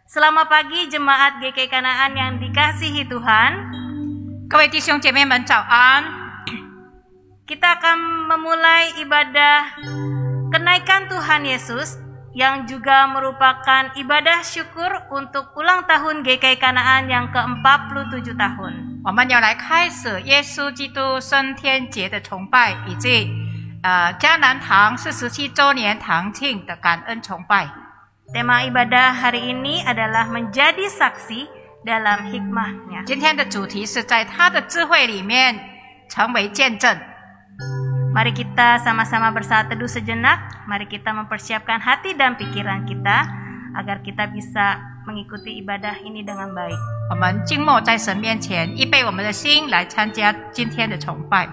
Selamat pagi jemaat GKI Kanaan yang dikasihi Tuhan. 各位弟兄姐妹们早安。 Kita akan memulai ibadah kenaikan Tuhan Yesus yang juga merupakan ibadah syukur untuk ulang tahun GKI Kanaan yang ke-47 tahun. 我们要来开始耶稣基督升天节的崇拜，以及迦南堂47周年堂庆的感恩崇拜。 Tema ibadah hari ini adalah menjadi saksi dalam hikmahnya. 今天的主题是在他的智慧里面成为见证。 Mari kita sama-sama bersaat teduh sejenak. Mari kita mempersiapkan hati dan pikiran kita agar kita bisa mengikuti ibadah ini dengan baik. 我们静默在神面前，预备我们的心来参加今天的崇拜。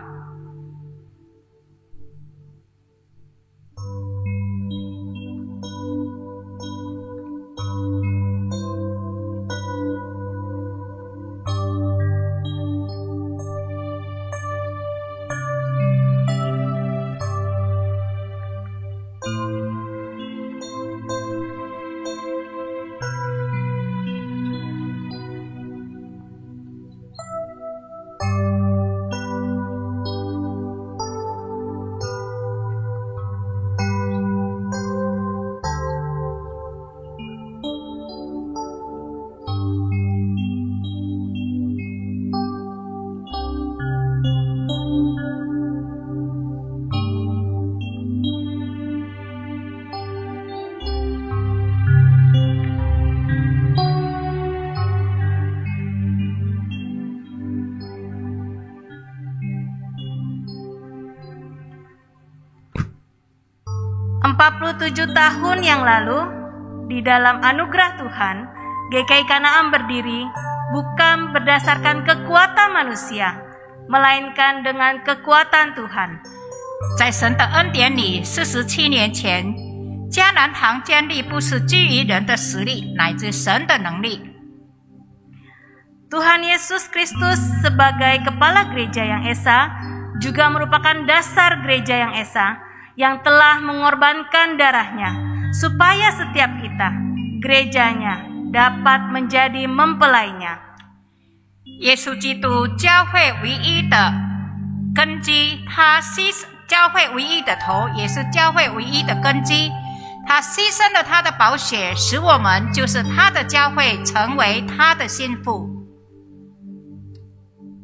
47 tahun yang lalu, di dalam anugerah Tuhan, GKI Kanaan berdiri bukan berdasarkan kekuatan manusia, melainkan dengan kekuatan Tuhan. 在神的恩典里，47年前，迦南堂建立不是基于人的实力，乃至神的能力。 Tuhan Yesus Kristus sebagai kepala gereja yang esa juga merupakan dasar gereja yang esa yang telah mengorbankan darahnya supaya setiap kita, gerejanya, dapat menjadi mempelainya. 耶稣基督教会唯一的根基，教会唯一的头，也是教会唯一的根基。他牺牲了他的宝血，使我们就是他的教会，成为他的心腹。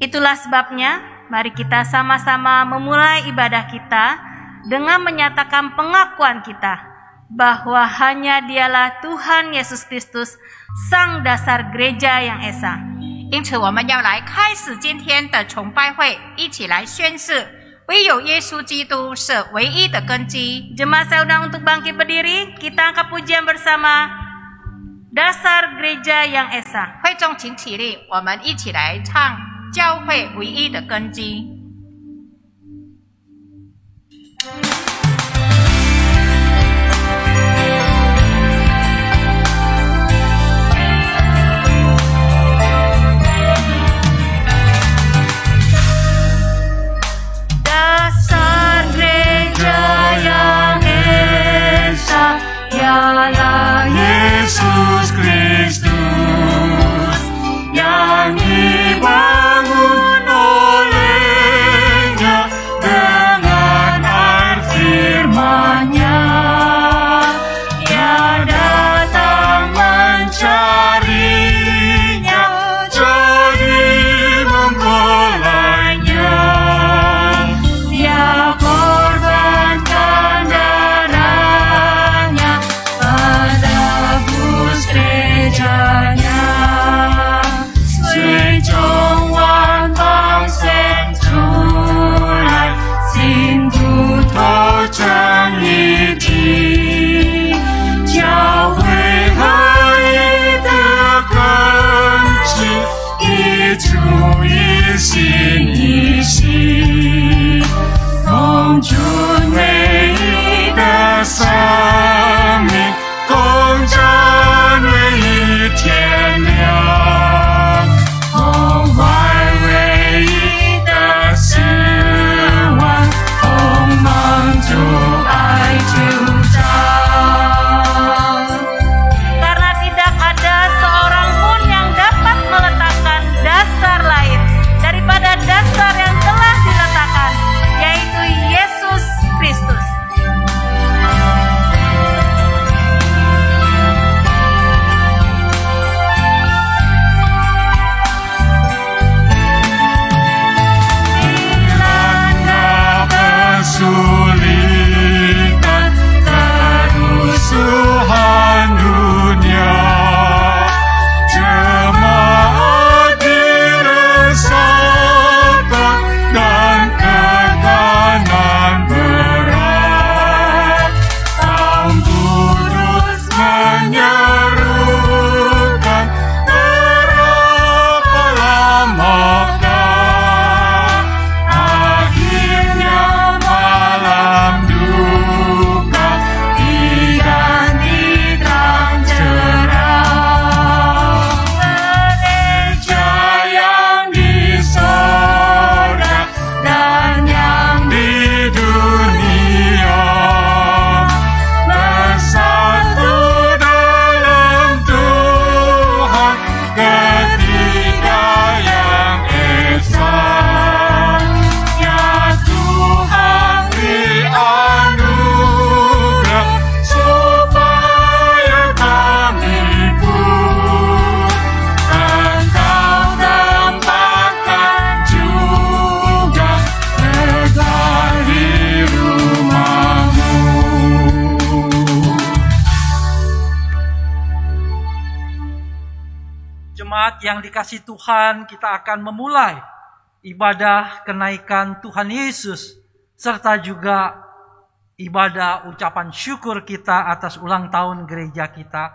Itulah sebabnya, mari kita sama-sama memulai ibadah kita dengan menyatakan pengakuan kita bahwa hanya Dialah Tuhan Yesus Kristus, Sang Dasar Gereja yang Esa. 因此，我们要来开始今天的崇拜会，一起来宣誓：唯有耶稣基督是唯一的根基。 Jemaat saya undang untuk bangkit berdiri, kita angkat pujian bersama Dasar Gereja yang Esa. 会众请起立，我们一起来唱教会唯一的根基。 Dasar gereja yang esa ialah Yesus Kristus yang dibangun oleh Jemaat yang dikasihi Tuhan, kita akan memulai ibadah kenaikan Tuhan Yesus, serta juga ibadah ucapan syukur kita atas ulang tahun gereja kita,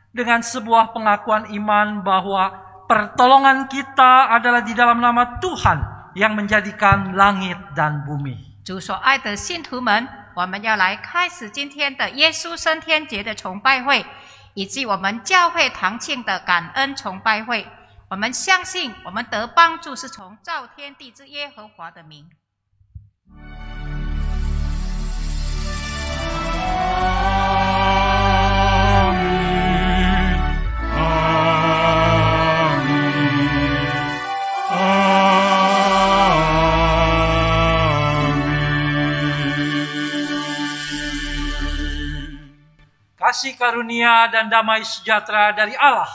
dengan sebuah pengakuan iman bahwa pertolongan kita adalah di dalam nama Tuhan yang menjadikan langit dan bumi. 主所爱的信徒们，我们要来开始今天的耶稣升天节的崇拜会，以及我们教会堂庆的感恩崇拜会。我们相信，我们得帮助是从造天地之耶和华的名。Kasih karunia dan damai sejahtera dari Allah,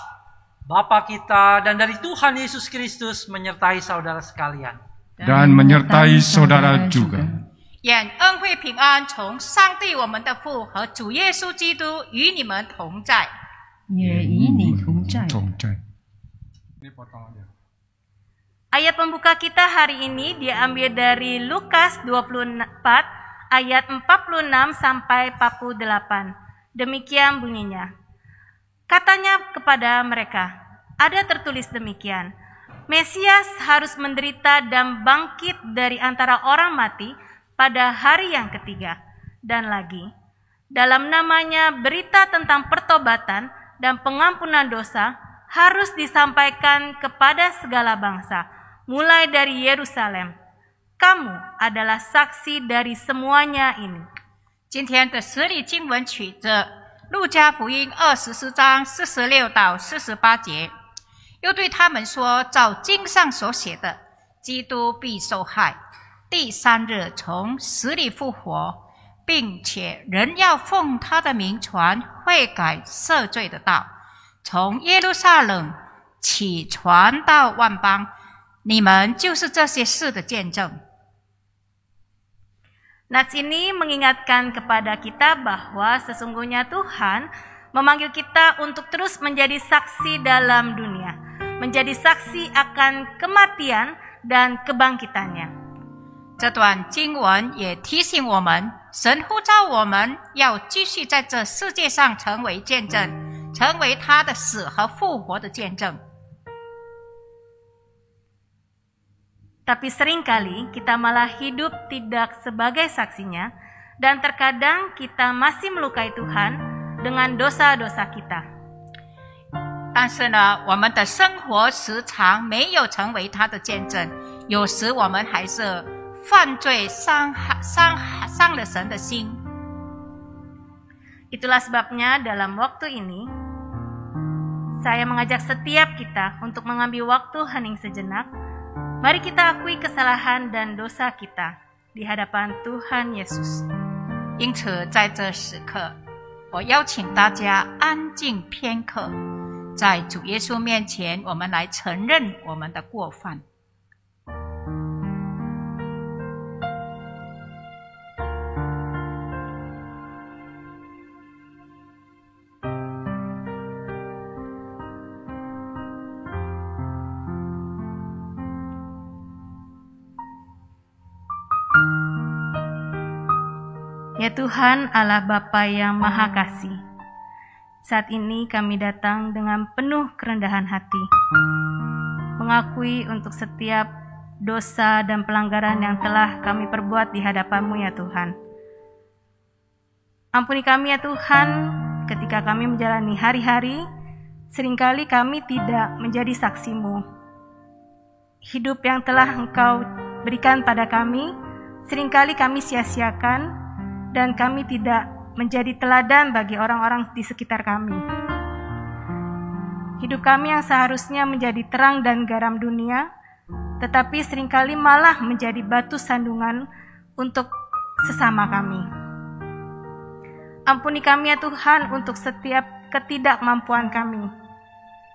Bapa kita dan dari Tuhan Yesus Kristus menyertai saudara sekalian. Dan menyertai saudara juga. 愿恩惠平安从上帝我们的父和主耶稣基督与你们同在。也与你同在。 Ayat pembuka kita hari ini diambil dari Lukas 24 ayat 46 sampai 48. Demikian bunyinya. Katanya kepada mereka, ada tertulis demikian, Mesias harus menderita dan bangkit dari antara orang mati pada hari yang ketiga. Dan lagi, dalam namanya berita tentang pertobatan dan pengampunan dosa harus disampaikan kepada segala bangsa, mulai dari Yerusalem. Kamu adalah saksi dari semuanya ini. 今天的实理经文取自路加福音24章46到48节，又对他们说，照经上所写的，基督必受害，第三日从死里复活，并且人要奉他的名传悔改赦罪的道，从耶路撒冷起传到万邦，你们就是这些事的见证。 Nats ini mengingatkan kepada kita bahwa sesungguhnya Tuhan memanggil kita untuk terus menjadi saksi dalam dunia, menjadi saksi akan kematian dan kebangkitannya. 这段经文也提醒我们，神呼召我们要继续在这世界上成为见证，成为他的死和复活的见证。 Tapi seringkali kita malah hidup tidak sebagai saksinya, dan terkadang kita masih melukai Tuhan dengan dosa-dosa kita. 但是呢，我们的生活时常没有成为他的见证，有时我们还是犯罪伤了神的心。 Itulah sebabnya dalam waktu ini, saya mengajak setiap kita untuk mengambil waktu hening sejenak. Mari kita akui kesalahan dan dosa kita di hadapan Tuhan Yesus. 因此，在这时刻，我邀请大家安静片刻，在主耶稣面前，我们来承认我们的过犯。 Ya Tuhan Allah Bapa yang Maha Kasih, saat ini kami datang dengan penuh kerendahan hati, mengakui untuk setiap dosa dan pelanggaran yang telah kami perbuat di hadapan-Mu ya Tuhan. Ampuni kami ya Tuhan, ketika kami menjalani hari-hari, seringkali kami tidak menjadi saksi-Mu. Hidup yang telah Engkau berikan pada kami, seringkali kami sia-siakan, dan kami tidak menjadi teladan bagi orang-orang di sekitar kami. Hidup kami yang seharusnya menjadi terang dan garam dunia, tetapi seringkali malah menjadi batu sandungan untuk sesama kami. Ampuni kami ya Tuhan untuk setiap ketidakmampuan kami.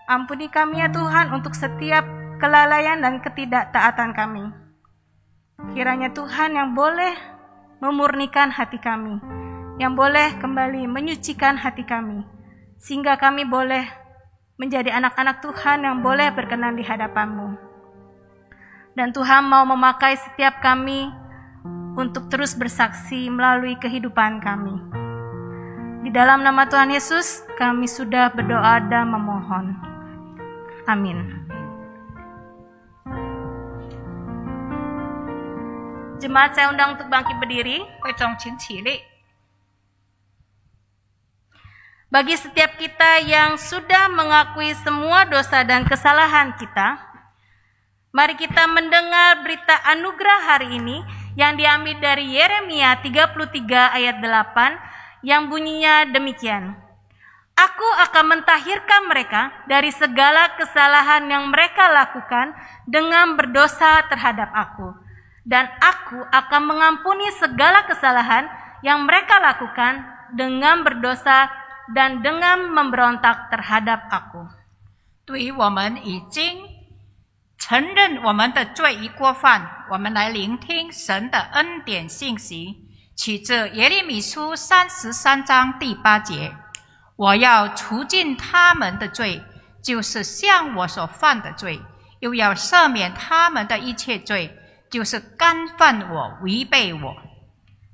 Ampuni kami ya Tuhan untuk setiap kelalaian dan ketidaktaatan kami. Kiranya Tuhan yang boleh memurnikan hati kami, yang boleh kembali menyucikan hati kami, sehingga kami boleh menjadi anak-anak Tuhan yang boleh berkenan di hadapan-Mu. Dan Tuhan mau memakai setiap kami untuk terus bersaksi melalui kehidupan kami. Di dalam nama Tuhan Yesus, kami sudah berdoa dan memohon. Amin. Jemaat, saya undang untuk bangkit berdiri. 会众请起立。 Bagi setiap kita yang sudah mengakui semua dosa dan kesalahan kita, mari kita mendengar berita anugerah hari ini yang diambil dari Yeremia 33 ayat 8 yang bunyinya demikian. Aku akan mentahirkan mereka dari segala kesalahan yang mereka lakukan dengan berdosa terhadap aku. Dan aku akan mengampuni segala kesalahan yang mereka lakukan dengan berdosa dan dengan memberontak terhadap aku. 对于我们已经承认我们的罪已过犯，我们来聆听神的恩典信息，取自耶利米书33章第8节。我要除尽他们的罪，就是向我所犯的罪，又要赦免他们的一切罪，就是干犯我、违背我。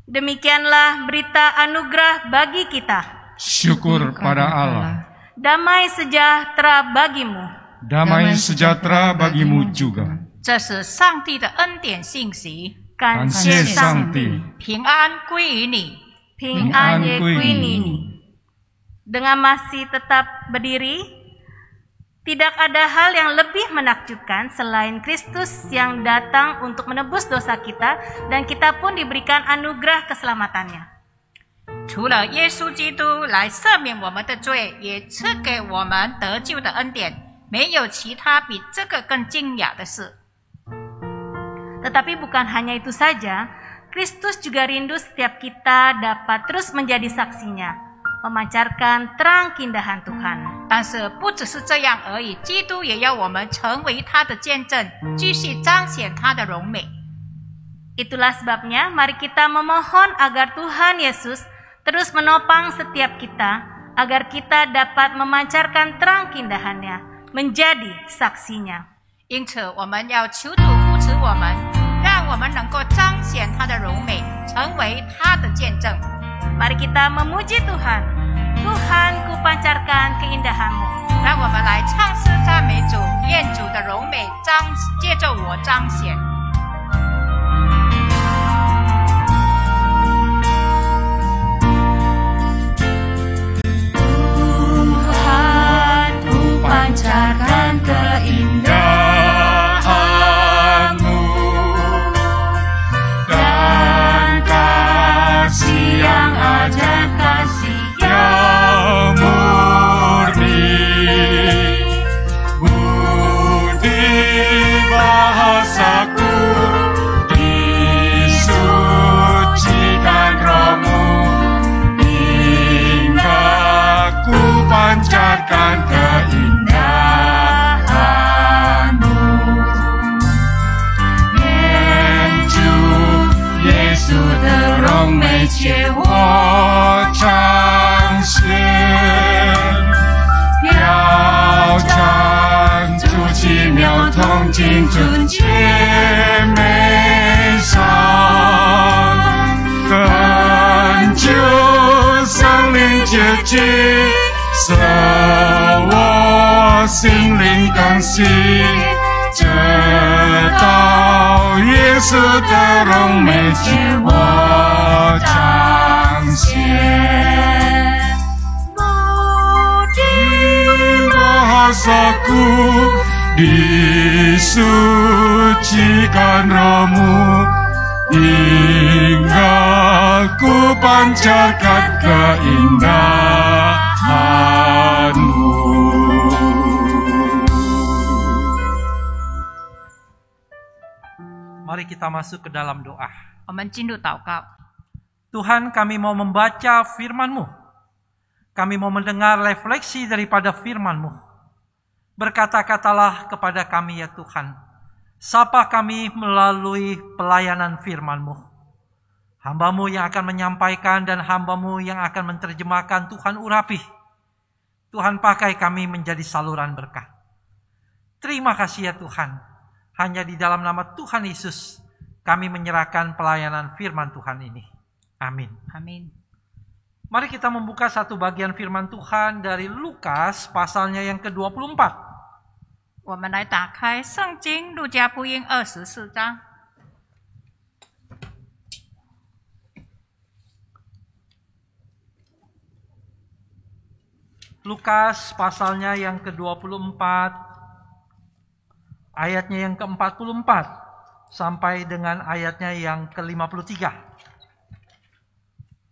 Demikianlah berita anugerah bagi kita. Syukur pada Allah. Damai sejahtera bagimu. Damai sejahtera bagimu juga. 这是上帝的恩典信息， Kan 感谢上帝， 平安归于你。 Ping-an ye kuini. Dengan masih tetap berdiri, tidak ada hal yang lebih menakjubkan selain Kristus yang datang untuk menebus dosa kita dan kita pun diberikan anugerah keselamatannya. 除了耶稣基督来赦免我们的罪，也赐给我们得救的恩典，没有其他比这个更惊讶的事。 Tetapi bukan hanya itu saja, Kristus juga rindu setiap kita dapat terus menjadi saksinya, memancarkan terang keindahan Tuhan. 但是不只是这样而已，基督也要我们成为他的见证，继续彰显他的荣美。 Itulah sebabnya mari kita memohon agar Tuhan Yesus terus menopang setiap kita, agar kita dapat memancarkan terang keindahannya, menjadi saksinya. 因此，我们要求主扶持我们，让我们能够彰显他的荣美，成为他的见证。 Mari kita memuji Tuhan. Tuhan, ku pancarkan keindahan-Mu. 让我们来唱诗赞美主，愿主的荣美借着我彰显。 pancarkan keindahan-Mu dan kasih yang ajaib, kasih yang murni, budi bahasaku disucikan Roh-Mu, hingga ku pancarkan keindahan-Mu.愿主耶稣的荣美借我彰显，表彰主奇妙同进尊姐妹上，恳求圣灵接近，使我心灵更新，直到耶稣的荣美借我彰显。Bahasaku disucikan Roh-Mu, hingga ku pancarkan keindahan-Mu. Mari kita masuk ke dalam doa. 我们进入祷告。 Tuhan, kami mau membaca firman-Mu. Kami mau mendengar refleksi daripada firman-Mu. Berkata-katalah kepada kami ya Tuhan. Sapa kami melalui pelayanan firman-Mu. Hamba-Mu yang akan menyampaikan dan hamba-Mu yang akan menerjemahkan Tuhan urapi. Tuhan pakai kami menjadi saluran berkat. Terima kasih ya Tuhan. Hanya di dalam nama Tuhan Yesus kami menyerahkan pelayanan firman Tuhan ini. Amin. Amin. Mari kita membuka satu bagian firman Tuhan dari Lukas pasalnya yang ke-24. 我们来打开圣经路加福音24章。 Lukas pasalnya yang ke-24, ayatnya yang ke-44, sampai dengan ayatnya yang ke-53.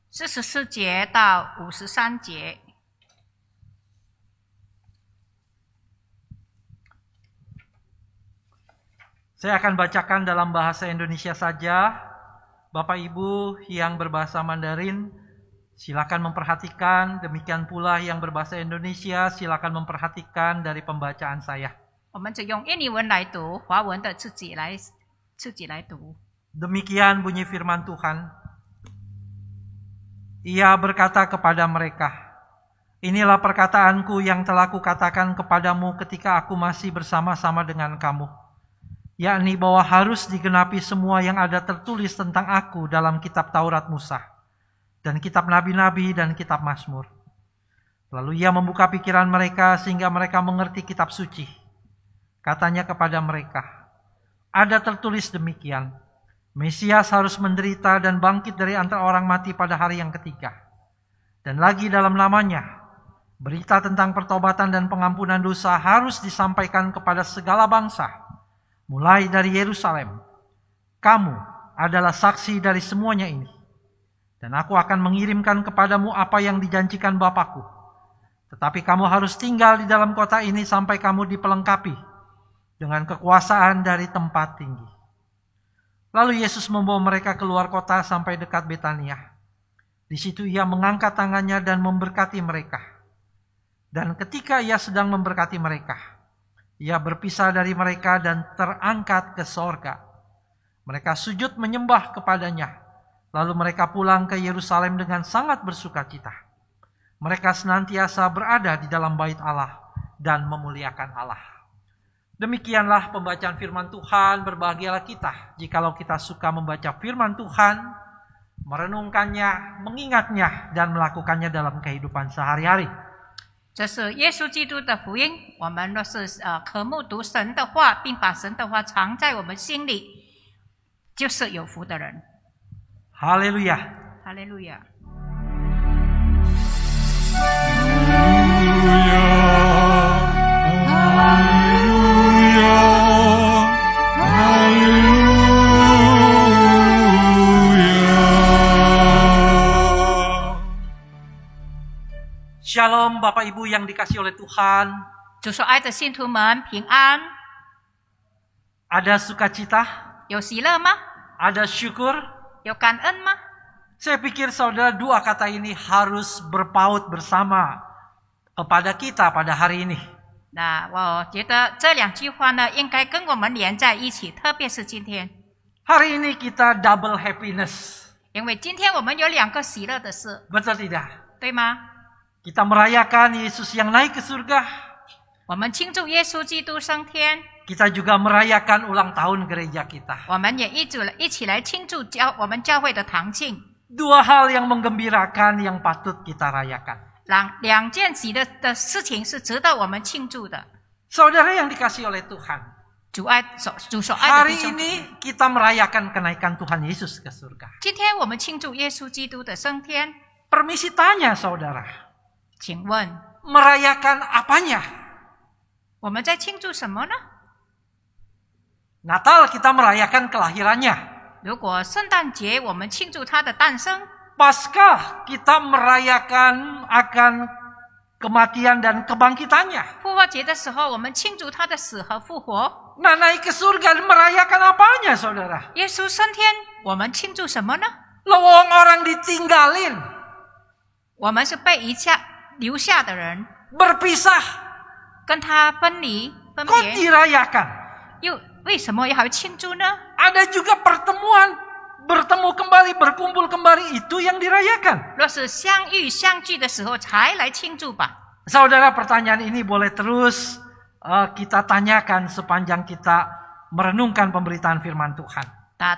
44节到53节。 Saya akan bacakan dalam bahasa Indonesia saja. Bapak Ibu yang berbahasa Mandarin, silakan memperhatikan. Demikian pula yang berbahasa Indonesia, silakan memperhatikan dari pembacaan saya. 我们只用印尼文来读，华文的自己来读。 Demikian bunyi firman Tuhan. Ia berkata kepada mereka, inilah perkataanku yang telah kukatakan kepadamu ketika aku masih bersama-sama dengan kamu. Yakni bahwa harus digenapi semua yang ada tertulis tentang aku dalam kitab Taurat Musa, dan kitab Nabi-Nabi dan kitab Mazmur. Lalu ia membuka pikiran mereka sehingga mereka mengerti kitab suci. Katanya kepada mereka, ada tertulis demikian, Mesias harus menderita dan bangkit dari antara orang mati pada hari yang ketiga. Dan lagi dalam namanya, berita tentang pertobatan dan pengampunan dosa harus disampaikan kepada segala bangsa, mulai dari Yerusalem. Kamu adalah saksi dari semuanya ini. Dan aku akan mengirimkan kepadamu apa yang dijanjikan Bapakku. Tetapi kamu harus tinggal di dalam kota ini sampai kamu dipelengkapi dengan kekuasaan dari tempat tinggi. Lalu Yesus membawa mereka keluar kota sampai dekat Betania. Di situ ia mengangkat tangannya dan memberkati mereka. Dan ketika ia sedang memberkati mereka, ia berpisah dari mereka dan terangkat ke sorga. Mereka sujud menyembah kepadanya. Lalu mereka pulang ke Yerusalem dengan sangat bersukacita. Mereka senantiasa berada di dalam bait Allah dan memuliakan Allah. Demikianlah pembacaan firman Tuhan. Berbahagialah kita jikalau kita suka membaca firman Tuhan, merenungkannya, mengingatnya, dan melakukannya dalam kehidupan sehari-hari. 这是耶稣基督的福音。我们若是渴慕读神的话，并把神的话藏在我们心里，就是有福的人。 Haleluya. 哈利路亚。 Shalom Bapak Ibu yang dikasihi oleh Tuhan. 主所爱的信徒们平安。 Ada sukacita? 有喜乐吗？ Ada syukur? 有感恩吗？ Saya pikir saudara dua kata ini harus berpaut bersama pada kita pada hari ini. 那我觉得这两句话呢，应该跟我们连在一起，特别是今天， Hari ini kita double happiness. 因为今天我们有两个喜乐的事， Betul tidak? 对吗？ Kita merayakan Yesus yang naik ke surga. 我们庆祝耶稣基督升天， Kita juga merayakan ulang tahun gereja kita. 我们也一起来庆祝我们教会的堂庆。 Dua hal yang menggembirakan yang patut kita rayakan. 两件喜乐的事情是值得我们庆祝的。 Saudara yang dikasihi oleh Tuhan. 主所爱的弟 Hari 兄姊妹， ini kita merayakan kenaikan Tuhan Yesus ke surga. 今天我们庆祝耶稣基督的升天。 Permisi tanya saudara. 请问 Merayakan apanya? 我们在庆祝什么呢？ Natal kita merayakan kelahirannya. 如果圣诞节我们庆祝他的诞生， Paskah kita merayakan akan kematian dan kebangkitannya. 复活节的时候我们庆祝他的死和复活。 Nah, naik ke surga merayakan apanya saudara? 耶稣升天，我们庆祝什么呢？ Lowong orang ditinggalin. 我们是被留下的人， Berpisah. 跟他分离分 Kok 别， dirayakan? 又为什么要庆祝呢？ Ada juga pertemuan. Bertemu kembali, berkumpul kembali. Itu yang dirayakan. 若是相遇相聚的时候才来庆祝吧。Saudara, pertanyaan ini boleh terus kita tanyakan sepanjang kita merenungkan pemberitaan firman Tuhan.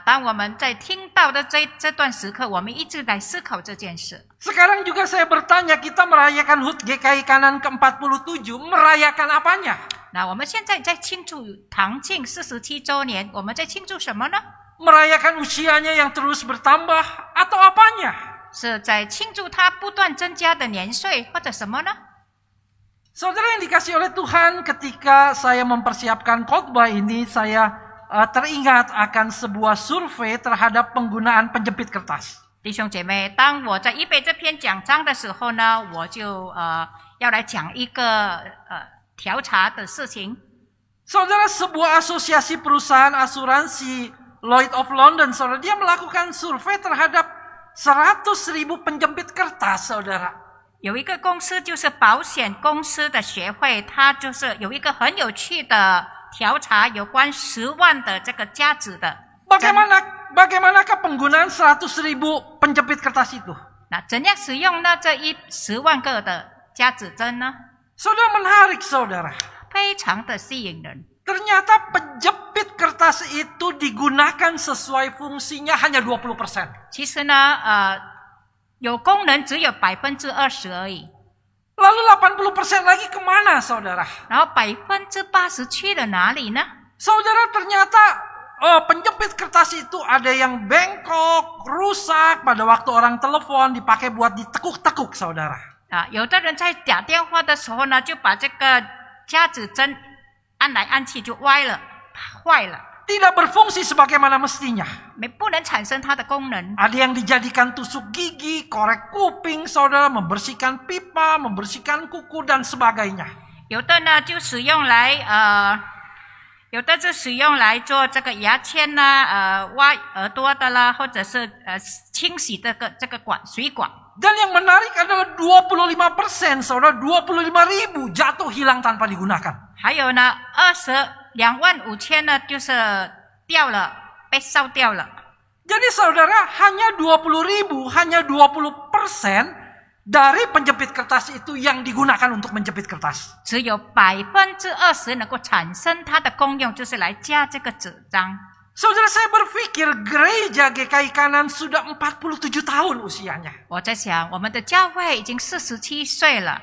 当我们在听到的这段时刻，我们一直在思考这件事。 Sekarang juga saya bertanya, kita merayakan HUT GKI Kanan ke-47, merayakan apanya? 那我们现在在庆祝唐庆47周年，我们在庆祝什么呢？ Merayakan usianya yang terus bertambah atau apanya? 是在庆祝他不断增加的年岁，或者什么呢？ Saudara yang dikasihi oleh Tuhan, ketika saya mempersiapkan khotbah ini, saya teringat akan sebuah survei terhadap penggunaan penjepit kertas. 弟兄姐妹，当我在预备这篇讲章的时候呢，我就要来讲一个调查的事情。 Saudara, sebuah asosiasi perusahaan asuransi Lloyd of London, saudara, dia melakukan survei terhadap 100.000 penjepit kertas, saudara. 有一个公司就是保险公司的协会，它就是有一个很有趣的调查，有关10万的这个夹子的。 Bagaimanakah penggunaan 100.000 penjepit kertas itu? 那怎样使用呢？这10万个的夹子针呢？ Saudara, menarik, saudara. 非常的吸引人。 Ternyata penjepit kertas itu digunakan sesuai fungsinya hanya 20%. 其实呢，有功能只有20%而已。 Lalu 80% lagi kemana, saudara? 然后80%去了哪里呢？ Saudara, ternyata penjepit kertas itu ada yang bengkok, rusak, pada waktu orang telepon dipakai buat ditekuk-tekuk, saudara. 有的人在打电话的时候呢，就把这个夹子针按来按去就歪了，坏了。 Tidak berfungsi sebagaimana mestinya. 不能产生它的功能。 Ada yang dijadikan tusuk gigi, korek kuping, saudara, membersihkan pipa, membersihkan kuku, dan sebagainya. 有的呢就使用来有的就使用来做这个牙签啦，挖耳朵的啦，或者是清洗这个水管。 Dan yang menarik adalah 25%, saudara, 25.000 jatuh hilang tanpa digunakan. 还有呢，25000呢就是掉了，被烧掉了。 Jadi saudara, hanya 20.000, hanya 20% dari penjepit kertas itu yang digunakan untuk menjepit kertas. 只有20%能够产生它的功用，就是来加这个纸张。 Saudara, saya berpikir gereja GKI Kanan sudah 47 tahun usianya. 我在想，我们的教会已经47岁了。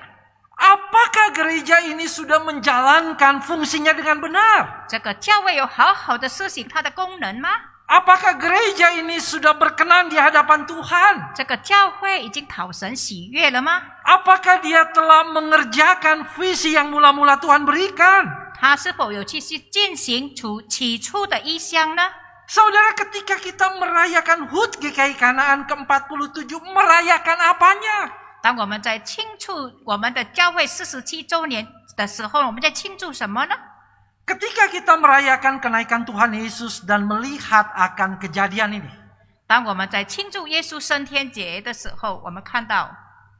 Apakah gereja ini sudah menjalankan fungsinya dengan benar? 这个教会有好好的施行它的功能吗？ Apakah gereja ini sudah berkenan di hadapan Tuhan? 这个教会已经讨神喜悦了吗？ Apakah dia telah mengerjakan visi yang mula-mula Tuhan berikan? 他是否有去进行起初的意向呢？ Saudara, ketika kita merayakan HUT GKI Kanaan ke-47, merayakan apanya? 当我们在庆祝我们的教会47周年的时候，我们在庆祝什么呢？ Ketika kita merayakan kenaikan Tuhan Yesus dan melihat akan kejadian ini, 当我们在庆祝耶稣升天节的时候，我们看到，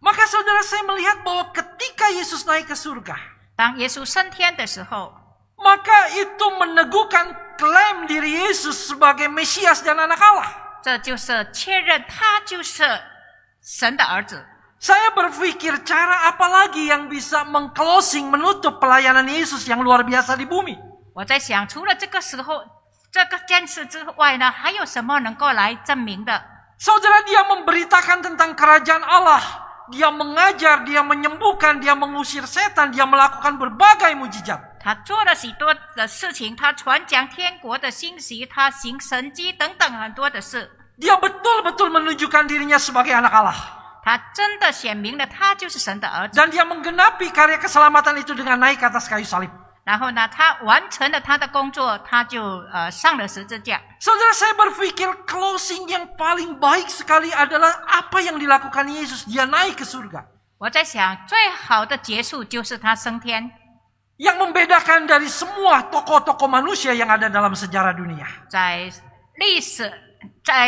maka saudara, saya melihat bahwa ketika Yesus naik ke surga, 当耶稣升天的时候， maka itu meneguhkan klaim diri Yesus sebagai Mesias dan anak Allah. 这就是确认他就是神的儿子。 Saya berpikir cara apa lagi yang bisa mengclosing, menutup pelayanan Yesus yang luar biasa di bumi. 我在想，除了这个时候这个件事之外呢，还有什么能够来证明的？ Saudara, dia memberitakan tentang kerajaan Allah. Dia mengajar, dia menyembuhkan, dia mengusir setan, dia melakukan berbagai mujizat. 他做了许多的事情，他传讲天国的信息，他行神迹等等很多的事。 Dia betul-betul menunjukkan dirinya sebagai anak Allah. 他真的显明了他就是神的儿子。 Dan dia menggenapi karya keselamatan itu dengan naik ke atas kayu salib. 然后呢，他完成了他的工作，他就上了十字架。 Saudara, saya berpikir closing yang paling baik sekali adalah apa yang dilakukan Yesus. Dia naik ke surga. 我在想，最好的结束就是他升天。 Yang membedakan dari semua tokoh-tokoh manusia yang ada dalam sejarah dunia. 在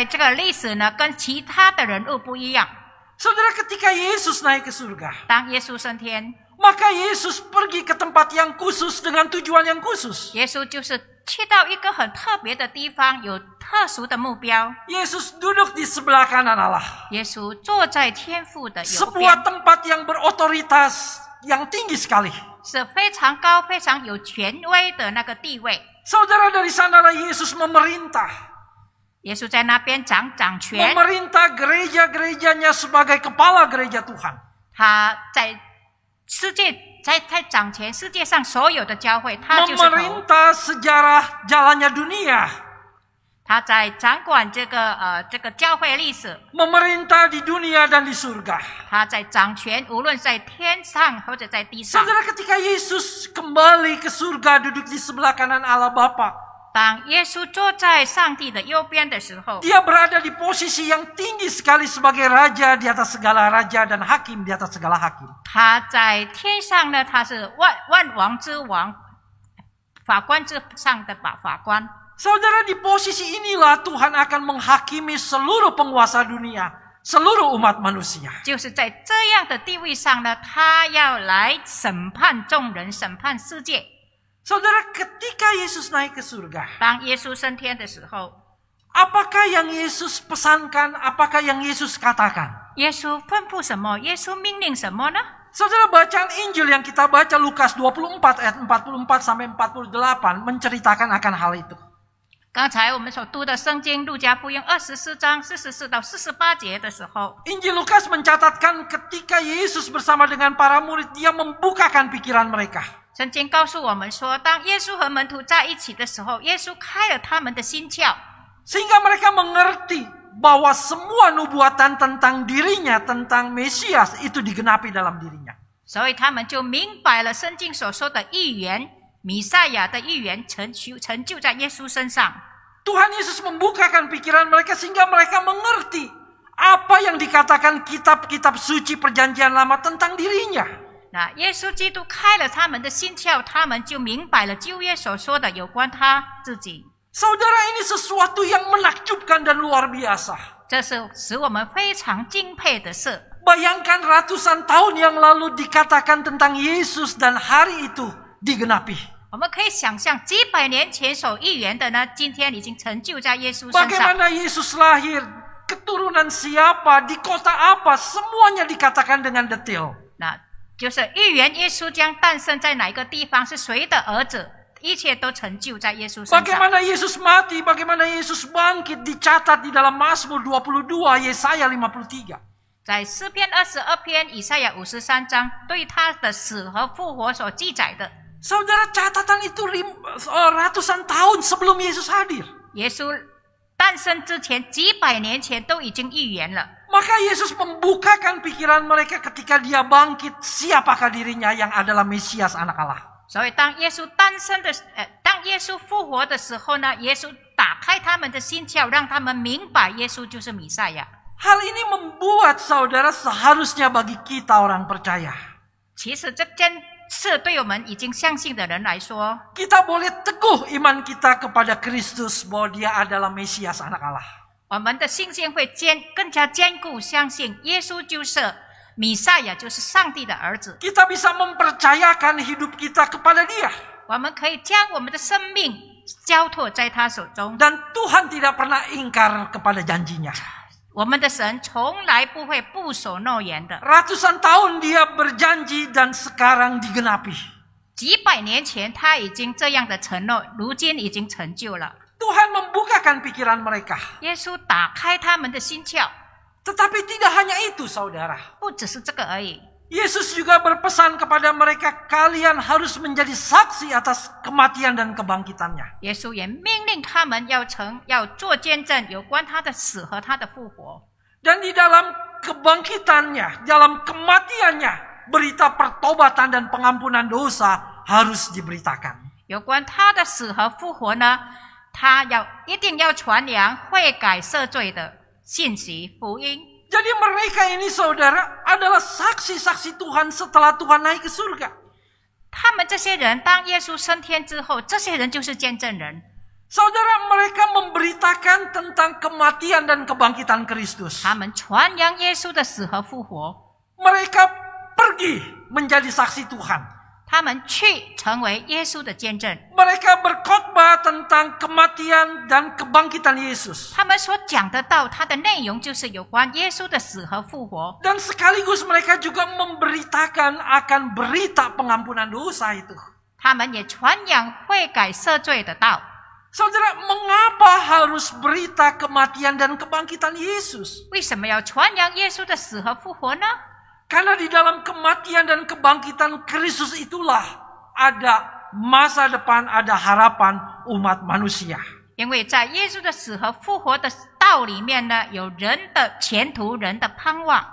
这个历史呢，跟其他的人物不一样。 Saudara, ketika Yesus naik ke surga, 当耶稣升天， maka Yesus pergi ke tempat yang khusus dengan tujuan yang khusus. 耶稣就是去到一个很特别的地方，有特殊的目标。 Yesus duduk di sebelah kanan Allah. 耶稣坐在天父的右边， Sebuah tempat yang berotoritas, yang tinggi sekali. 是非常高、非常有权威的那个地位。 Saudara, dari sanalah Yesus memerintah. 耶稣在那边掌权， Memerintah gereja-gerejanya sebagai kepala gereja Tuhan. 他在世界在掌权世界上所有的教会，他就是头。 Memerintah sejarah jalannya dunia. 他在掌管这个教会历史， Memerintah di dunia dan di surga. 他在掌权，无论在天上或者在地上。 Saudara, ketika Yesus kembali ke surga duduk di sebelah kanan Allah Bapa, 当耶稣坐在上帝的右边的时候， Dia berada di posisi yang tinggi sekali sebagai raja di atas segala raja dan hakim di atas segala hakim. 他在天上呢，他是万王之王，法官之上的法官。 Saudara, di posisi inilah Tuhan akan menghakimi seluruh penguasa dunia, seluruh umat manusia. 就是在这样的地位上呢，他要来审判众人，审判世界。 Saudara, ketika Yesus naik ke surga, 当耶稣升天的时候， apakah yang Yesus pesankan? Apakah yang Yesus katakan? 耶稣吩咐什么？耶稣命令什么呢？ Saudara, bacaan Injil yang kita baca Lukas 24 ayat 44 sampai 48 menceritakan akan hal itu. 刚才我们所读的圣经路加福音24章44到48节的时候， Injil Lukas mencatatkan ketika Yesus bersama dengan para murid, dia membukakan pikiran mereka. 圣经告诉我们说，当耶稣和门徒在一起的时候，耶稣开了他们的心窍， Sehingga mereka mengerti bahwa semua nubuatan tentang dirinya, tentang Mesias itu digenapi dalam dirinya. 所以他们就明白了圣经所说的预言，弥赛亚的预言成就在耶稣身上。 Tuhan Yesus membukakan pikiran mereka sehingga mereka mengerti apa yang dikatakan kitab-kitab suci perjanjian lama tentang dirinya. 那耶稣基督开了他们的心窍，他们就明白了旧约所说的有关他自己。 Saudara, ini sesuatu yang menakjubkan dan luar biasa. 这是使我们非常敬佩的事。 Bayangkan ratusan tahun yang lalu dikatakan tentang Yesus dan hari itu digenapi. 我们可以想象几百年前所预言的呢，今天已经成就在耶稣身上。 Bagaimana Yesus lahir, keturunan siapa, di kota apa, semuanya dikatakan dengan detail. 那就是预言耶稣将诞生在哪一个地方，是谁的儿子，一切都成就在耶稣身上。 Bagaimana Yesus mati, bagaimana Yesus bangkit dicatat di dalam Mazmur 22, Yesaya 53. 在诗篇22篇、以赛亚53章，对他的死和复活所记载的。 Saudara, catatan itu ratusan tahun sebelum Yesus hadir. 耶稣诞生之前几百年前都已经预言了。 Maka Yesus membukakan pikiran mereka ketika dia bangkit, siapakah dirinya yang adalah Mesias anak Allah. 所以当耶稣当耶稣复活的时候呢，耶稣打开他们的心窍，让他们明白耶稣就是弥赛亚。 Hal ini membuat saudara seharusnya bagi kita orang percaya. 其实这件事对我们已经相信的人来说， Kita boleh teguh iman kita kepada Kristus bahwa dia adalah Mesias anak Allah. 我们的信心会更加坚固，相信耶稣就是弥赛亚，就是上帝的儿子。 Kita bisa mempercayakan hidup kita kepada dia. 我们可以将我们的生命交托在他手中。 Dan Tuhan tidak pernah ingkar kepada janjinya. 我们的神从来不会不守诺言的。 Ratusan tahun dia berjanji dan sekarang digenapi. 几百年前他已经这样的承诺，如今已经成就了。 Tuhan membukakan pikiran mereka. 耶稣打开他们的心窍， Tetapi tidak hanya itu, saudara. 不只是这个而已。 Yesus juga berpesan kepada mereka, kalian harus menjadi saksi atas kematian dan kebangkitannya. 耶稣也命令他们要做见证，有关他的死和他的复活。 Dan di dalam kebangkitannya, dalam kematiannya, berita pertobatan dan pengampunan dosa harus diberitakan. 有关他的死和复活呢，他一定要传扬悔改赦罪的信息福音。 Jadi mereka ini, saudara, adalah saksi-saksi Tuhan setelah Tuhan naik ke surga. 他们这些人，当耶稣升天之后，这些人就是见证人。 Saudara, mereka memberitakan tentang kematian dan kebangkitan Kristus. 他们传扬耶稣的死和复活。 Mereka pergi menjadi saksi Tuhan. 他们去成为耶稣的见证。 Mereka berkhotbah tentang kematian dan kebangkitan Yesus. 他们所讲的道，它的内容就是有关耶稣的死和复活。 Dan sekaligus mereka juga memberitakan akan berita pengampunan dosa itu. 他们也传扬悔改赦罪的道。 Saudara, mengapa harus berita kematian dan kebangkitan Yesus? 为什么要传扬耶稣的死和复活呢？ Karena di dalam kematian dan kebangkitan Kristus itulah ada masa depan, ada harapan umat manusia. 因为在耶稣的死和复活的道里面呢，有人的前途，人的盼望。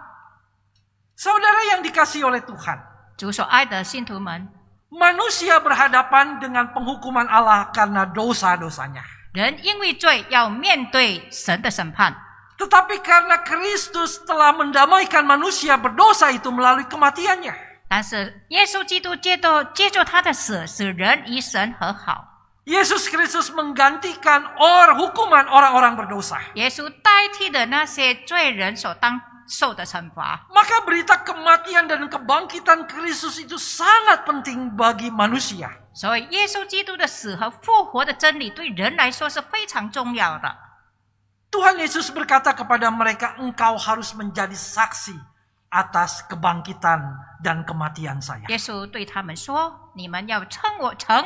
Saudara yang dikasihi oleh Tuhan, 主所爱的信徒们， manusia berhadapan dengan penghukuman Allah karena dosa-dosanya. 人因为罪要面对神的审判。 Tetapi karena Kristus telah mendamaikan manusia berdosa itu melalui kematiannya. 但是耶稣基督借助他的死，使人与神和好。 Yesus Kristus menggantikan hukuman orang-orang berdosa. 耶稣代替了那些罪人所当受的惩罚。 Maka berita kematian dan kebangkitan Kristus itu sangat penting bagi manusia. 所以耶稣基督的死和复活的真理对人来说是非常重要的。 Tuhan Yesus berkata kepada mereka, engkau harus menjadi saksi atas kebangkitan dan kematian saya. 耶稣对他们说：“你们要成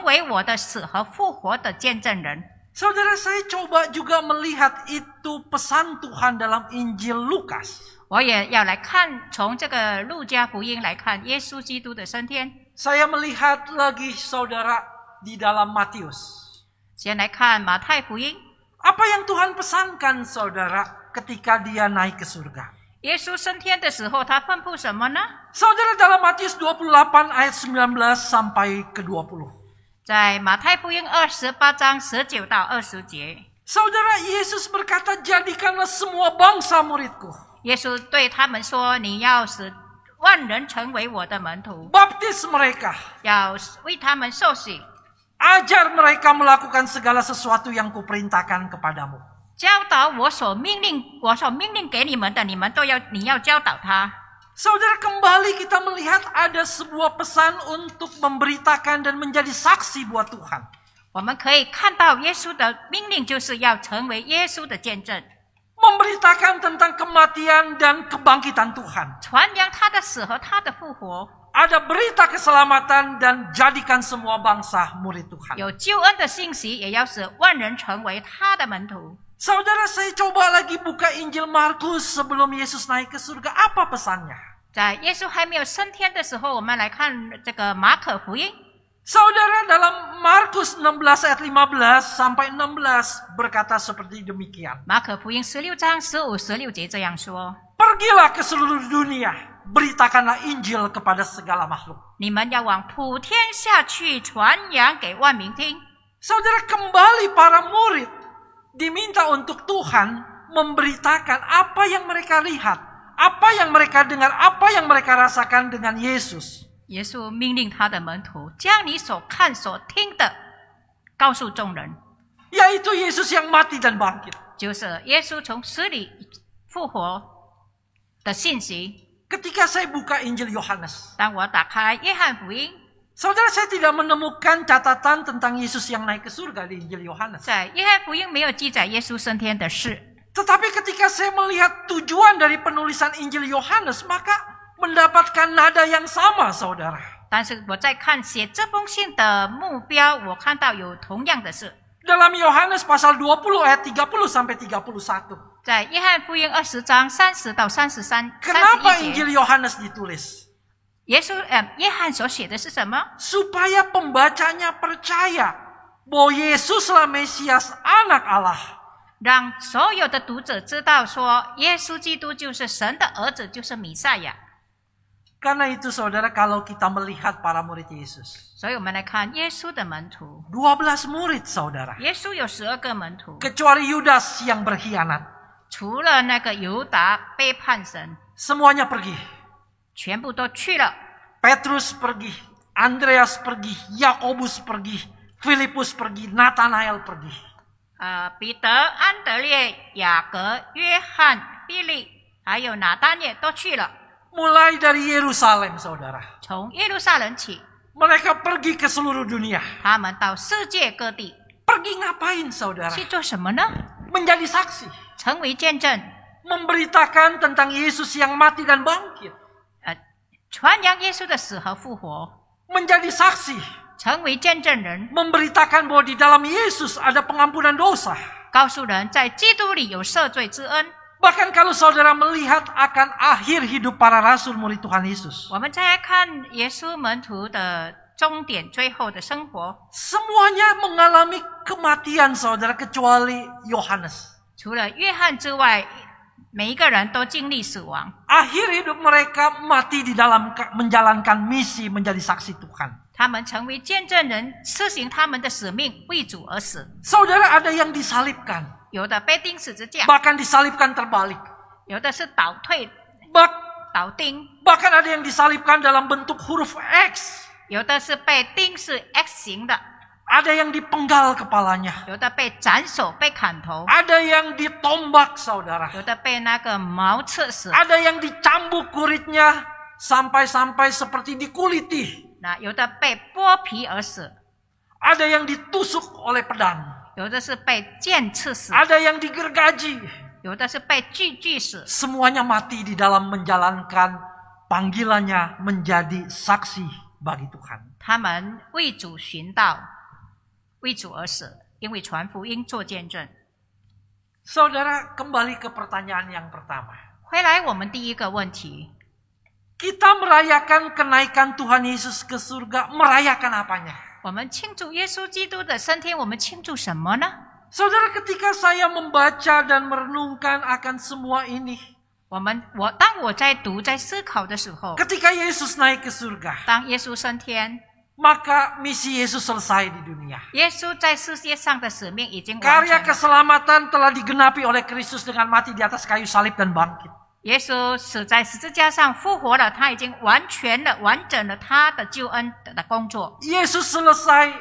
为我的死和复活的见证人。” Saudara, saya coba juga melihat itu pesan Tuhan dalam Injil Lukas. 我也要来看，从这个路加福音来看耶稣基督的升天。 Saya melihat lagi saudara di dalam Matius. 先来看马太福音， Apa yang Tuhan pesankan saudara ketika dia naik ke surga? 耶稣升天的时候，他吩咐什么呢？ Saudara, dalam Matius 28 ayat 19 sampai ke 20. 在马太福音28章19到20节， Saudara, Yesus berkata, jadikanlah semua bangsa muridku. 耶稣对他们说：“你要使万人成为我的门徒， Baptis mereka. 要为他们受洗， Ajar mereka melakukan segala sesuatu yang kuperintahkan kepadamu. 教导我所命令给你们的，你要教导他。” Saudara, kembali kita melihat ada sebuah pesan untuk memberitakan dan menjadi saksi buat Tuhan. 我们可以看到耶稣的命令就是要成为耶稣的见证， Memberitakan tentang kematian dan kebangkitan Tuhan. 传扬他的死和他的复活， Ada berita keselamatan dan jadikan semua bangsa murid Tuhan. 有救恩的信息，也要使万人成为他的门徒。 Saudara, saya coba lagi buka Injil Markus sebelum Yesus naik ke surga. Apa pesannya? 在耶稣还没有升天的时候，我们来看这个马可福音。 Saudara, dalam Markus 16 ayat 15 sampai 16 berkata seperti demikian. 马可福音16章15、16节这样说： Pergilah ke seluruh dunia, beritakanlah Injil kepada segala makhluk. 你们要往普天下去，传扬给万民听。 Saudara, kembali para murid diminta untuk Tuhan memberitakan apa yang mereka lihat, apa yang mereka dengar, apa yang mereka rasakan dengan Yesus. 耶稣命令他的门徒将你所看所听的告诉众人， Yaitu Yesus yang mati dan bangkit. 就是耶稣从死里复活的信息。 Ketika saya buka Injil Yohanes, 当我打开约翰福音， saudara, saya tidak menemukan catatan tentang Yesus yang naik ke surga di Injil Yohanes. 在约翰福音没有记载耶稣升天的事。 Tetapi ketika saya melihat tujuan dari penulisan Injil Yohanes, maka mendapatkan nada yang sama, saudara. 但是我在看写这封信的目标，我看到有同样的事。 Dalam Yohanes pasal 20 ayat 30 sampai 31. 在约翰福音20章30到33、 Kenapa 31节， Injil Yohanes ditulis? 约翰所写的是什么？ Supaya pembacanya percaya bahwa Yesuslah Mesias, anak Allah. 让所有的读者知道说，耶稣基督就是神的儿子，就是弥赛亚。 Karena itu saudara, kalau kita melihat para murid Yesus, 所以我们来看耶稣的门徒， 12 murid saudara. 耶稣有12个门徒， Kecuali Yudas yang berkhianat. 除了那个犹达背叛神， Semuanya pergi. 全部都去了。 Petrus pergi, Andreas pergi, Yakobus pergi, Filipus pergi, Nathanael pergi. 彼得、安德烈、雅各、约翰、腓利，还有拿但业都去了。 Mulai dari Yerusalem saudara. 从耶路撒冷起， Mereka pergi ke seluruh dunia. 他们到世界各地 Pergi ngapain saudara? 去做什么呢？ Menjadi saksi. 成为见证， Memberitakan tentang Yesus yang mati dan bangkit. 传扬耶稣的死和复活， Menjadi saksi. 成为见证人， Memberitakan bahwa di dalam Yesus ada pengampunan dosa. 告诉人在基督里有赦罪之恩。 Bahkan kalau saudara melihat akan akhir hidup para rasul murid Tuhan Yesus. 我们再来看耶稣门徒的终点，最后的生活， Semuanya mengalami kematian saudara kecuali Yohanes. 除了约翰之外，每一个人都经历死亡。 Akhir hidup mereka mati di dalam menjalankan misi menjadi saksi Tuhan. 他们成为见证人，施行他们的使命，为主而死。 Saudara ada yang disalibkan. 有的被钉十字架， Bahkan disalibkan terbalik. 有的是倒退、 倒钉， Bahkan ada yang disalibkan dalam bentuk huruf X. 有的是被钉是 X 型的， Ada yang dipenggal kepalanya. 有的被斩首、被砍头， Ada yang ditombak saudara. 有的被那个矛刺死， Ada yang dicambuk kuritnya sampai-sampai seperti dikuliti. 那有的被剥皮而死， Ada yang ditusuk oleh pedang. 有的是被剑刺死， Ada yang digergaji. 有的是被锯死。 Semuanya mati di dalam menjalankan panggilannya menjadi saksi bagi Tuhan. 他们为主寻道，为主而死，因为传福音做见证。 Saudara, kembali ke pertanyaan yang pertama. 回来我们第一个问题， Kita merayakan kenaikan Tuhan Yesus ke surga, merayakan apanya? 我们庆祝耶稣基督的升天，我们庆祝什么呢？ Saudara, ketika saya membaca dan merenungkan akan semua ini, 当我在读、在思考的时候， ketika Yesus naik ke surga, 当耶稣升天， maka misi Yesus selesai di dunia. 耶稣在世界上的使命已经完 Karya 成了。 keselamatan telah digenapi oleh Kristus dengan mati di atas kayu salib dan bangkit. 耶稣死在十字架上复活了，他已经完全的、完整了他的救恩的工作。 Yesus selesai,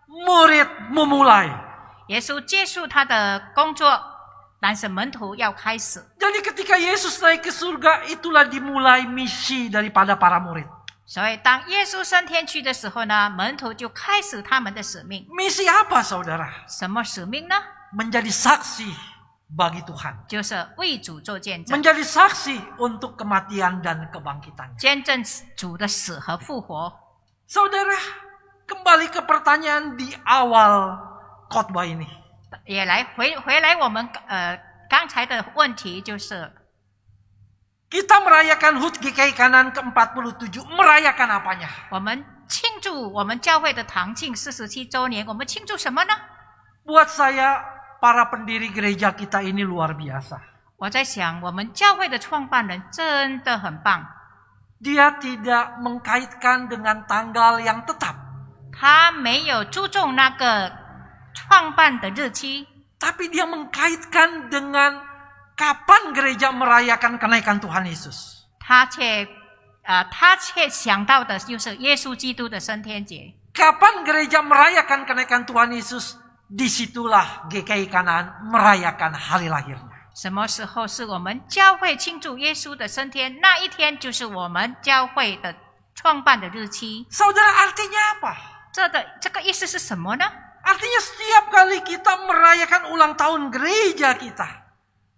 murid memulai. 耶稣结束他的工作，但是门徒要开始。 Jadi ketika Yesus naik ke surga, itulah dimulai misi daripada para murid. 所以当耶稣升天去的时候呢，门徒就开始他们的使命。 Misi apa saudara? 什么使命呢？ Menjadi saksi bagi Tuhan. 就是为主做见证， Menjadi saksi untuk kematian dan kebangkitannya. 见证主的死和复活。 Saudara, kembali ke pertanyaan di awal khotbah ini. 也回来我们刚才的问题就是， Kita merayakan HUT GKI Kanan ke-47. Merayakan apanya? 我们庆祝我们教会的堂庆47周年，我们庆祝什么呢？ Buat saya, para pendiri gereja kita ini luar biasa. 我在想，我们教会的创办人真的很棒， Dia tidak mengkaitkan dengan tanggal yang tetap. 他没有注重那个创办的日期， Tapi dia mengkaitkan dengan kapan gereja merayakan kenaikan Tuhan Yesus. 他却想到的就是耶稣基督的升天节。 Kapan gereja merayakan kenaikan Tuhan Yesus, disitulah GKI Kanan merayakan hari lahirnya. 什么时候是我们教会庆祝耶稣的升天？那一天就是我们教会的创办的日期。 Saudara, artinya apa? 这个意思是什么呢？ Artinya setiap kali kita merayakan ulang tahun gereja kita,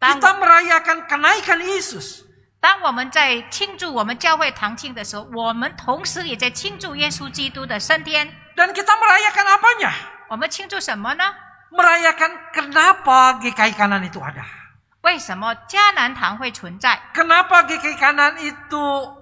Tang- kita merayakan kenaikan Yesus. 当我们在庆祝我们教会堂庆的时候，我们同时也在庆祝耶稣基督的升天。 Dan kita merayakan apanya? 我们庆祝什么呢？ Merayakan kenapa GKI Kanan itu ada. 为什么迦南堂会存在？ Kenapa GKI Kanan itu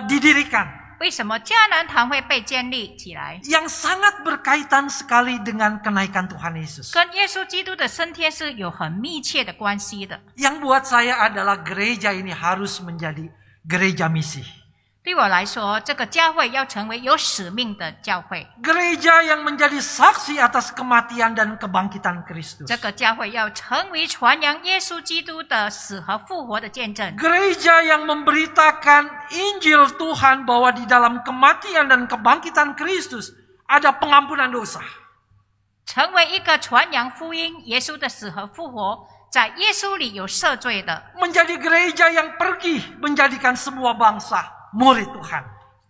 didirikan. 为什么迦南堂会被建立起来？ Yang sangat berkaitan sekali dengan kenaikan Tuhan Yesus. 跟耶稣基督的升天是有很密切的关系的。 Yang buat saya adalah gereja ini harus menjadi gereja misi. 对我来说，这个教会要成为有使命的教会。 Gereja yang menjadi saksi atas kematian dan kebangkitan Kristus. 这个教会要成为传扬耶稣基督的死和复活的见证。 Gereja yang memberitakan Injil Tuhan bahwa di dalam kematian dan kebangkitan Kristus ada pengampunan dosa. 成为一个传扬福音耶稣的死和复活，在耶稣里有赦罪的。 Menjadi gereja yang pergi menjadikan semua bangsa murid Tuhan.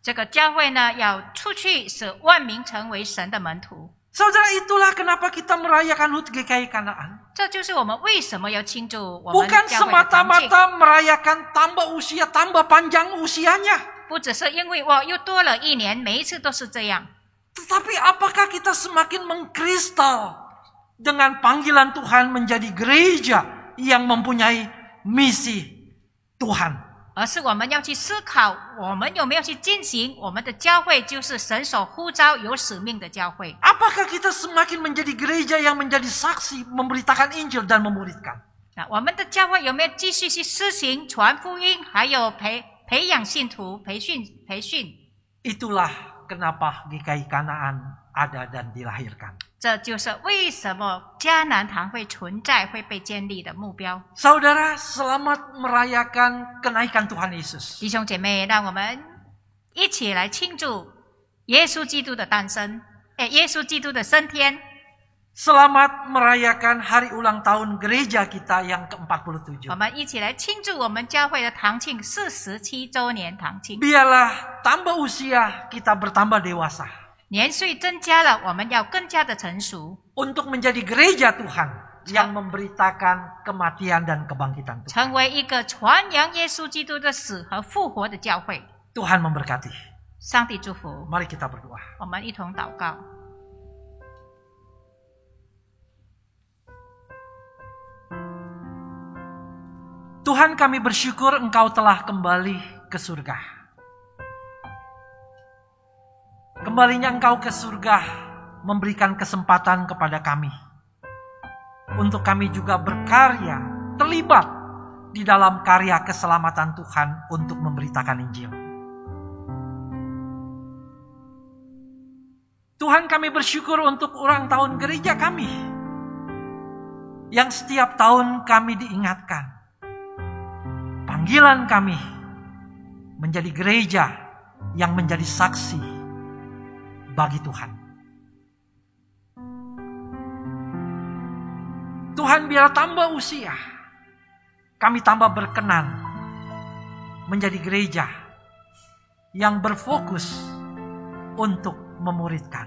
这个教会呢，要出去使万民成为神的门徒。 Saudara, itulah kenapa kita merayakan HUT GKI Kanaan. 这就是我们为什么要庆祝我们 Bukan 教会的堂庆， semata-mata merayakan tambah usia, tambah panjang usianya. 不只是因为我又多了一年，每一次都是这样。 Tetapi apakah kita semakin mengkristal dengan panggilan Tuhan menjadi gereja yang mempunyai misi Tuhan? 而是我们要去思考，我们有没有去进行我们的教会，就是神所呼召有使命的教会。 Apakah kita semakin menjadi gereja yang menjadi saksi, memberitakan Injil dan memuridkan? 那我们的教会有没有继续去施行传福音，还有培养信徒、培训？ Itulah kenapa GKI Kanaan ada dan dilahirkan. 这就是为什么迦南堂会存在、会被建立的目标。 Saudara, selamat merayakan kenaikan Tuhan Yesus. 弟兄姐妹，让我们一起来庆祝耶稣基督的诞生，耶稣基督的升天。 Selamat merayakan hari ulang tahun gereja kita yang ke-47. 我们一起来庆祝我们教会的堂庆47周年堂庆。 Biarlah tambah usia kita bertambah dewasa. 年岁增加了，我们要更加的成熟， Untuk menjadi gereja Tuhan yang memberitakan kematian dan kebangkitan Tuhan. 成为一个传扬耶稣基督的死和复活的教会。 Tuhan memberkati. 上帝祝福， Mari kita berdoa. 我们一同祷告。 Tuhan, kami bersyukur Engkau telah kembali ke surga. Kembalinya Engkau ke surga memberikan kesempatan kepada kami untuk kami juga berkarya, terlibat di dalam karya keselamatan Tuhan untuk memberitakan Injil. Tuhan, kami bersyukur untuk ulang tahun gereja kami yang setiap tahun kami diingatkan panggilan kami menjadi gereja yang menjadi saksi bagi Tuhan. Tuhan, biar tambah usia, kami tambah berkenan menjadi gereja yang berfokus untuk memuridkan.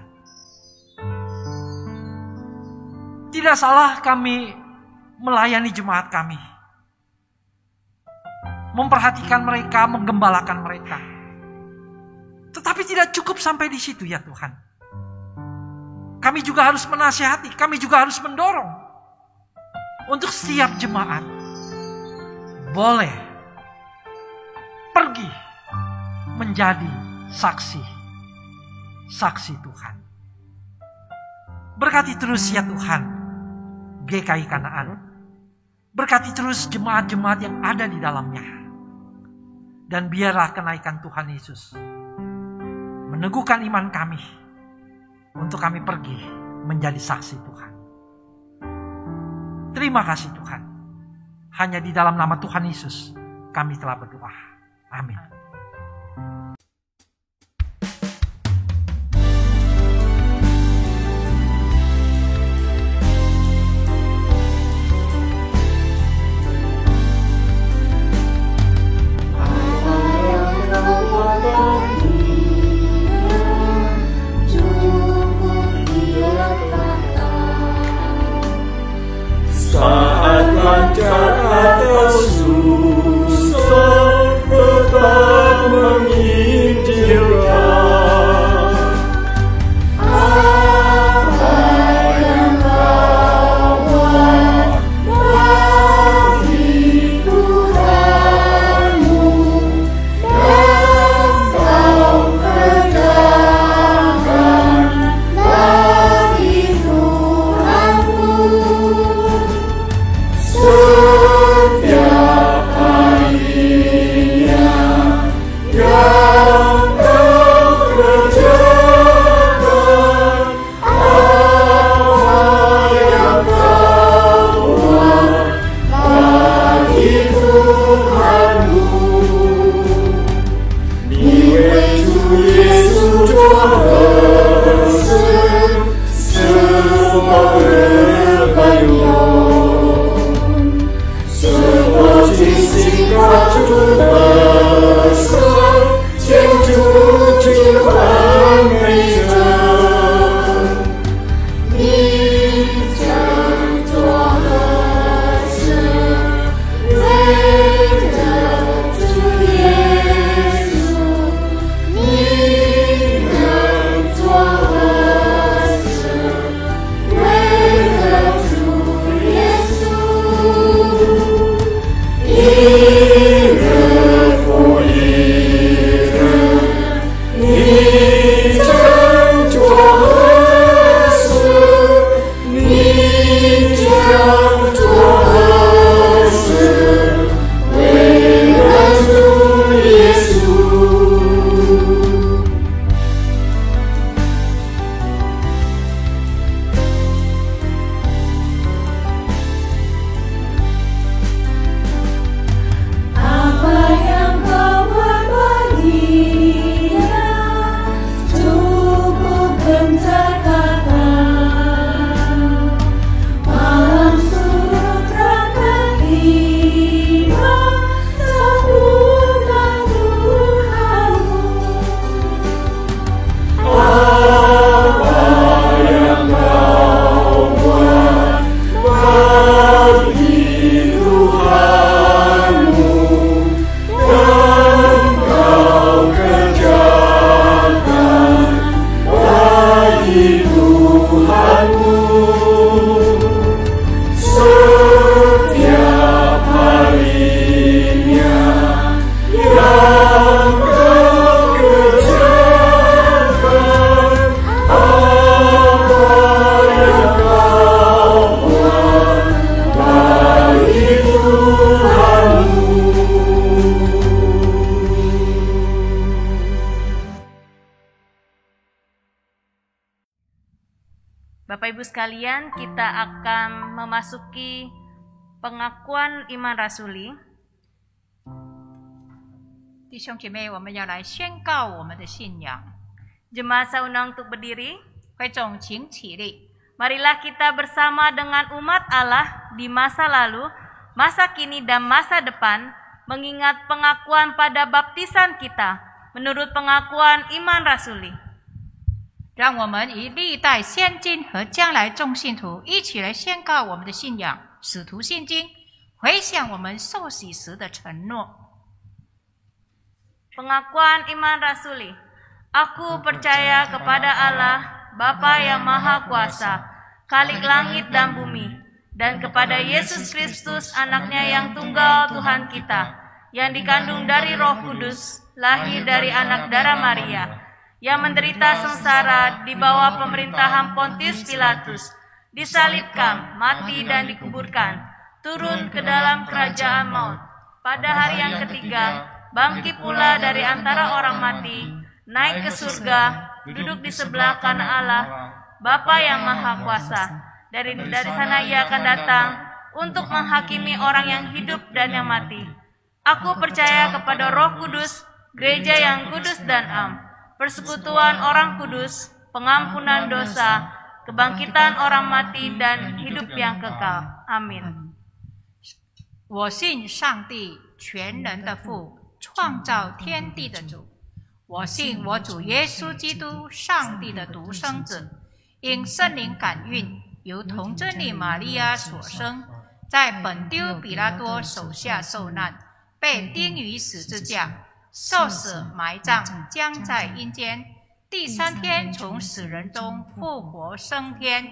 Tidak salah kami melayani jemaat kami, memperhatikan mereka, menggembalakan mereka. Tetapi tidak cukup sampai di situ ya Tuhan. Kami juga harus menasihati, kami juga harus mendorong untuk setiap jemaat boleh pergi menjadi saksi Tuhan. Berkati terus ya Tuhan GKI Kanaan. Berkati terus jemaat-jemaat yang ada di dalamnya. Dan biarlah kenaikan Tuhan Yesus meneguhkan iman kami untuk kami pergi menjadi saksi Tuhan. Terima kasih Tuhan. Hanya di dalam nama Tuhan Yesus kami telah berdoa. Amin. Saat lancar atau susah, tetap menginjilkan. Apa yang kau buat bagi Tuhanmu, dan kau kerjakan bagi Tuhanmu. Setiap harinya yang kau kerjakan, apa yang kau buat bagi Tuhanmu. Niwe tu Yesus Tuhan semua berkayu. Seperti sikap Tuhan, 天主 Tuhanmu setiap harinya yang kau kerjakan, apa yang kau buat bagi Tuhanmu. Bapak Ibu sekalian, kita akan memasuki pengakuan iman rasuli. 弟兄姐妹，我们要来宣告我们的信仰。 Jemaat saya undang untuk berdiri. 会众请起立， Marilah kita bersama dengan umat Allah di masa lalu, masa kini dan masa depan, mengingat pengakuan pada baptisan kita menurut pengakuan iman rasuli. 让我们以历代先经和将来众信徒一起来宣告我们的信仰。使徒信经，回想我们受洗时的承诺。 Pengakuan iman rasuli. Aku percaya kepada Allah, Bapa yang Maha Kuasa, Khalik langit dan bumi, dan kepada Yesus Kristus, anaknya yang tunggal Tuhan kita, yang dikandung dari Roh Kudus, lahir dari anak darah Maria, yang menderita sengsara di bawah pemerintahan Pontius Pilatus, disalibkan, mati dan dikuburkan, turun ke dalam kerajaan maut. Pada hari yang ketiga, bangkit pula dari antara orang mati, naik ke surga, duduk di sebelah kanan Allah, Bapa yang Maha Kuasa. Dari sana ia akan datang untuk menghakimi orang yang hidup dan yang mati. Aku percaya kepada Roh Kudus, gereja yang kudus dan am, persekutuan orang kudus, pengampunan dosa, kebangkitan orang mati dan hidup yang kekal. Amin. 我信上帝全能的父，创造天地的主。我信我主耶稣基督，上帝的独生子，因圣灵感孕，由童贞女玛利亚所生，在本丢彼拉多手下受难，被钉于十字架，受死埋葬，将在阴间，第三天从死人中复活升天，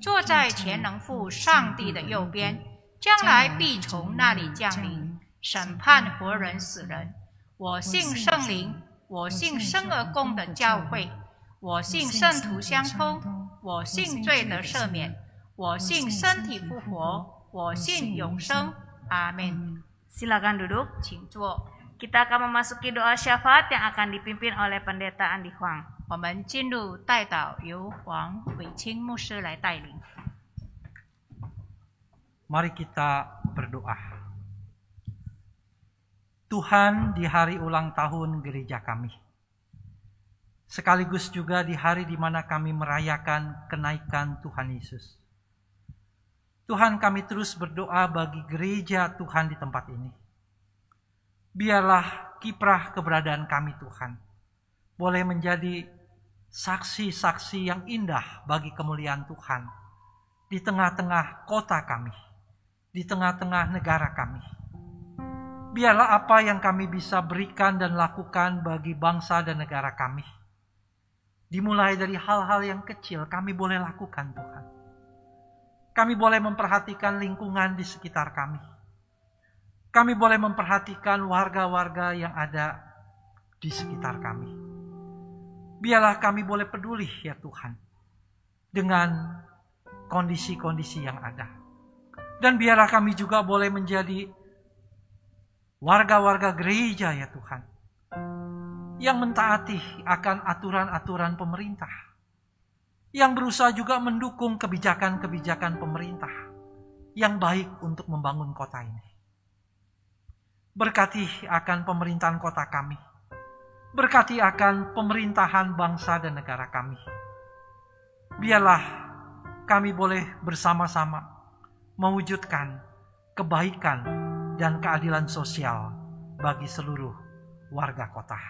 坐在全能父上帝的右边，将来必从那里降临，审判活人死人。我信圣灵，我信生而共的教会，我信圣徒相通，我信罪得赦免，我信身体复活，我信永生。阿门。 Silakan duduk. 请坐。 Kita akan memasuki doa syafaat yang akan dipimpin oleh Pendeta Andi Huang. 我们进入代祷，由黄伟清牧师来带领。 Mari kita berdoa. Tuhan, di hari ulang tahun gereja kami, sekaligus juga di hari di mana kami merayakan kenaikan Tuhan Yesus. Tuhan, kami terus berdoa bagi gereja Tuhan di tempat ini. Biarlah kiprah keberadaan kami Tuhan boleh menjadi saksi-saksi yang indah bagi kemuliaan Tuhan di tengah-tengah kota kami, di tengah-tengah negara kami. Biarlah apa yang kami bisa berikan dan lakukan bagi bangsa dan negara kami, dimulai dari hal-hal yang kecil, kami boleh lakukan Tuhan. Kami boleh memperhatikan lingkungan di sekitar kami. Kami boleh memperhatikan warga-warga yang ada di sekitar kami. Biarlah kami boleh peduli ya Tuhan dengan kondisi-kondisi yang ada. Dan biarlah kami juga boleh menjadi warga-warga gereja ya Tuhan, yang mentaati akan aturan-aturan pemerintah, yang berusaha juga mendukung kebijakan-kebijakan pemerintah yang baik untuk membangun kota ini. Berkati akan pemerintahan kota kami, berkati akan pemerintahan bangsa dan negara kami. Biarlah kami boleh bersama-sama mewujudkan kebaikan dan keadilan sosial bagi seluruh warga kota.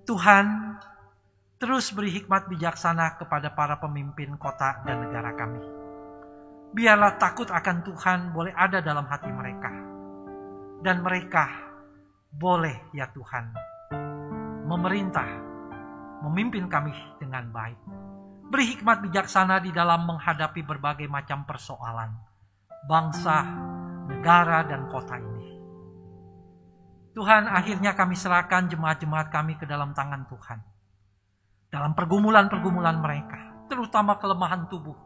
Tuhan, terus beri hikmat bijaksana kepada para pemimpin kota dan negara kami. Biarlah takut akan Tuhan boleh ada dalam hati mereka. Dan mereka boleh ya Tuhan memerintah memimpin kami dengan baik. Beri hikmat bijaksana di dalam menghadapi berbagai macam persoalan bangsa, negara, dan kota ini. Tuhan, akhirnya kami serahkan jemaat-jemaat kami ke dalam tangan Tuhan. Dalam pergumulan-pergumulan mereka, terutama kelemahan tubuh,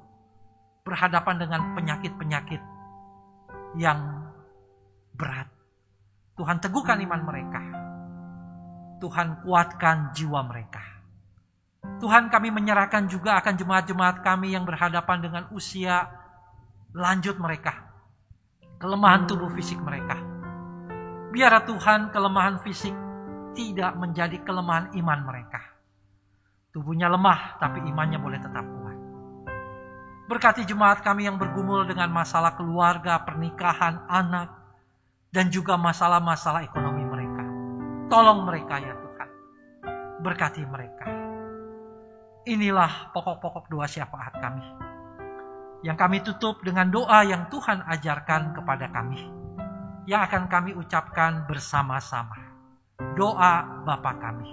berhadapan dengan penyakit-penyakit yang berat. Tuhan, teguhkan iman mereka. Tuhan, kuatkan jiwa mereka. Tuhan, kami menyerahkan juga akan jemaat-jemaat kami yang berhadapan dengan usia lanjut mereka, kelemahan tubuh fisik mereka. Biarlah Tuhan, kelemahan fisik tidak menjadi kelemahan iman mereka. Tubuhnya lemah, tapi imannya boleh tetap kuat. Berkati jemaat kami yang bergumul dengan masalah keluarga, pernikahan, anak, dan juga masalah-masalah ekonomi mereka. Tolong mereka ya Tuhan. Berkati mereka. Inilah pokok-pokok doa syafaat kami, yang kami tutup dengan doa yang Tuhan ajarkan kepada kami, yang akan kami ucapkan bersama-sama. Doa Bapa kami.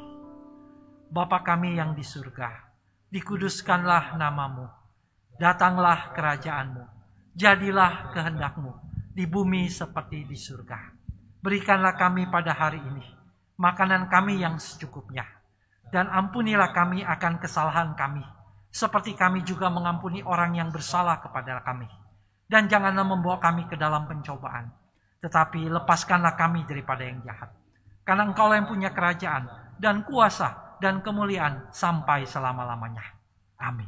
Bapa kami yang di surga, dikuduskanlah namamu, datanglah kerajaanmu, jadilah kehendak-mu di bumi seperti di surga. Berikanlah kami pada hari ini makanan kami yang secukupnya, dan ampunilah kami akan kesalahan kami, seperti kami juga mengampuni orang yang bersalah kepada kami. Dan janganlah membawa kami ke dalam pencobaan, tetapi lepaskanlah kami daripada yang jahat. Karena Engkaulah yang punya kerajaan dan kuasa dan kemuliaan sampai selama-lamanya. Amin.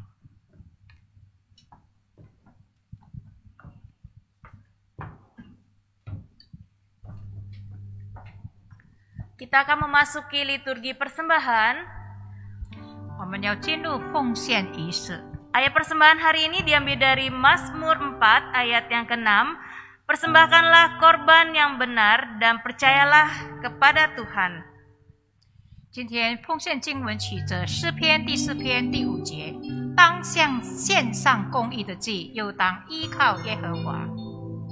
Kita akan memasuki liturgi persembahan. 我们要进入奉献仪式。 Ayat persembahan hari ini diambil dari Mazmur 4 ayat yang ke-6. Persembahkanlah korban yang benar dan percayalah kepada Tuhan. 今天奉献经文取自诗篇第4篇第5节，当向献上公义的祭，又当依靠耶和华。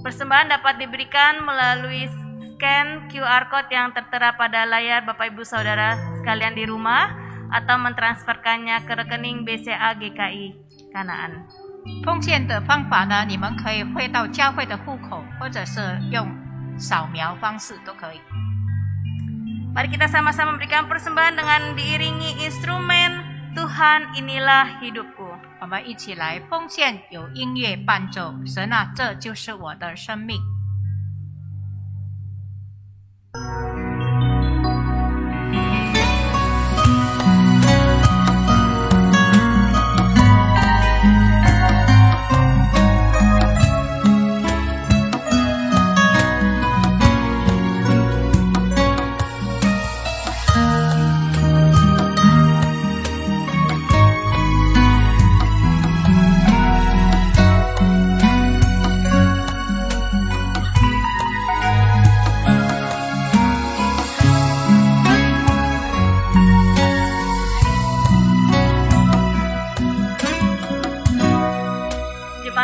Persembahan dapat diberikan melalui scan QR code yang tertera pada layar Bapak Ibu Saudara sekalian di rumah, atau mentransferkannya ke rekening BCA GKI Kanaan. 奉献的方法呢，你们可以汇到教会的户口，或者是用扫描方式都可以。 Mari kita sama-sama memberikan persembahan dengan diiringi instrumen Tuhan inilah hidupku. 我们一起来奉献，有音乐伴奏。神啊，这就是我的生命。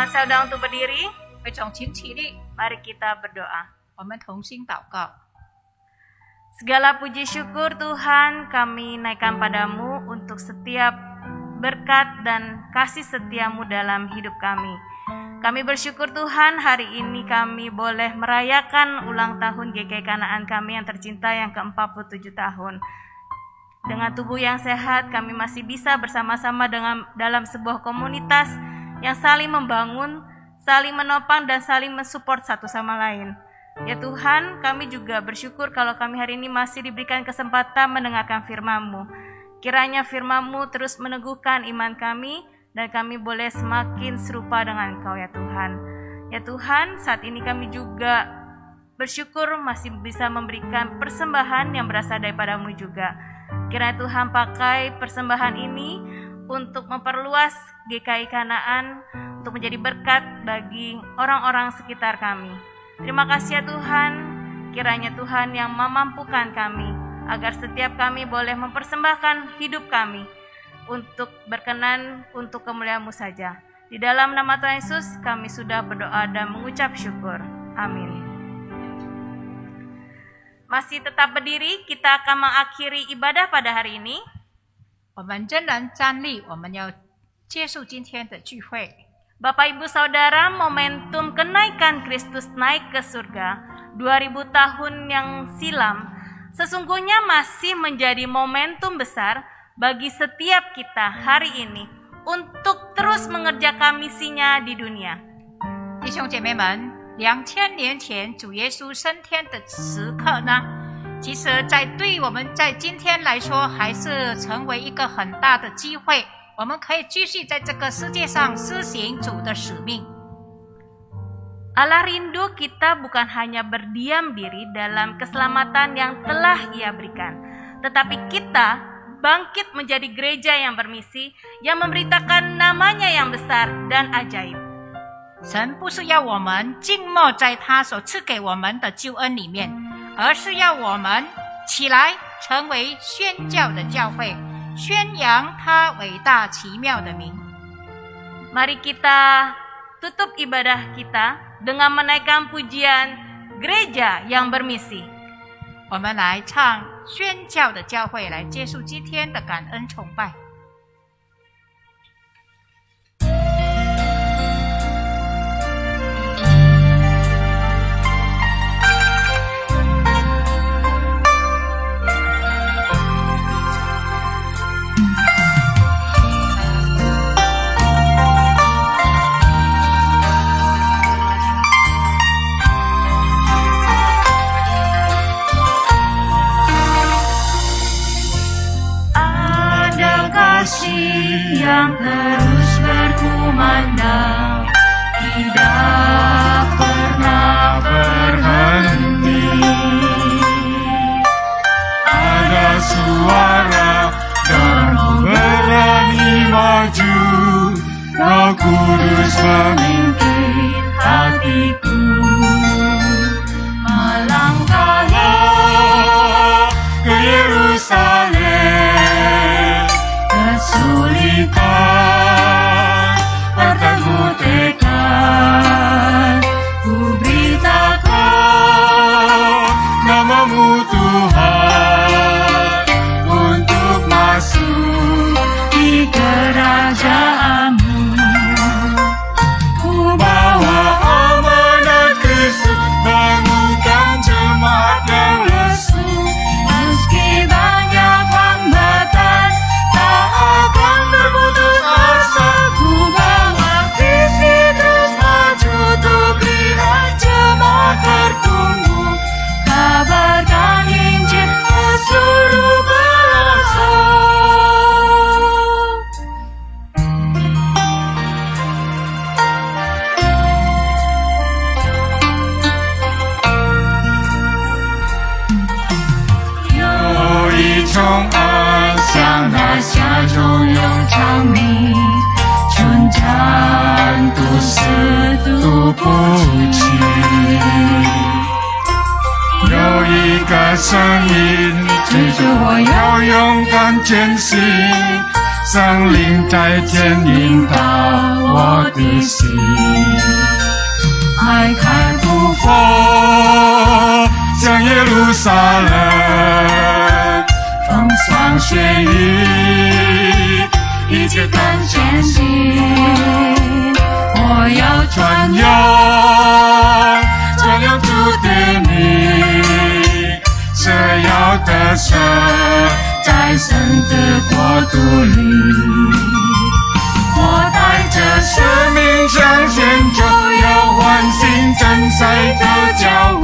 Saudara untuk berdiri, 会众请起立， mari kita berdoa. 我们同心祷告。 Segala puji syukur Tuhan kami naikkan padamu untuk setiap berkat dan kasih setiamu dalam hidup kami. Kami bersyukur Tuhan, hari ini kami boleh merayakan ulang tahun GKI Kanaan kami yang tercinta yang ke-47 tahun. Dengan tubuh yang sehat, kami masih bisa bersama-sama dalam sebuah komunitas yang saling membangun, saling menopang, dan saling mensupport satu sama lain. Ya Tuhan, kami juga bersyukur kalau kami hari ini masih diberikan kesempatan mendengarkan firman-Mu. Kiranya firman-Mu terus meneguhkan iman kami, dan kami boleh semakin serupa dengan Engkau ya Tuhan. Ya Tuhan, saat ini kami juga bersyukur masih bisa memberikan persembahan yang berasal daripada-Mu juga. Kiranya Tuhan pakai persembahan ini untuk memperluas GKI Kanaan, untuk menjadi berkat bagi orang-orang sekitar kami. Terima kasih ya Tuhan, kiranya Tuhan yang memampukan kami, agar setiap kami boleh mempersembahkan hidup kami untuk berkenan untuk kemuliaan-Mu saja. Di dalam nama Tuhan Yesus kami sudah berdoa dan mengucap syukur. Amin. Masih tetap berdiri, kita akan mengakhiri ibadah pada hari ini. 我们仍然站立，我们要结束今天的聚会。 Bapak Ibu Saudara, momentum kenaikan Kristus naik ke surga 2000 tahun yang silam sesungguhnya masih menjadi momentum besar bagi setiap kita hari ini untuk terus mengerjakan misinya di dunia. 弟兄姐妹们，2000年前主耶稣升天的时刻呢，其实对我们在今天来说，还是成为一个很大的机会。 我们可以继续在这个世界上施行主的使命。 Allah rindu kita bukan hanya berdiam diri dalam keselamatan yang telah Ia berikan, tetapi kita bangkit menjadi gereja yang bermisi, yang memberitakan namanya yang besar dan ajaib. 神不是要我们静默在他所赐给我们的救恩里面，而是要我们起来成为宣教的教会。 宣扬他伟大奇妙的名。 Mari kita tutup ibadah kita dengan menaikkan pujian gereja yang bermisi. 我们来唱宣教的教会，来结束今天的感恩崇拜。 Yang terus berkumandang, tidak pernah berhenti. Ada suara dan berani maju, Roh Kudus memimpin hatiku. Melangkahlah ke Yerusalem, kesulitan bertemu tekad, ku beritakan namamu Tuhan, untuk masuk di kerajaanmu. Ku bawa amanat Kristus, bangunkan jemaat yang lesu, meski banyak hambatan, tak akan berputus asa. Ku bawa visi terus maju, untuk lihat jemaat bertumbuh, kabarkan Injil ke seluruh pelosok. Yo 一个声音催着我要勇敢前行，圣灵在牵引导我的心，迈开步伐向耶路撒冷，风霜雪雨一直跟前行，我要传扬主的名，这要得胜在神的国度里。我带着生命向前走，要唤醒真赛的教会，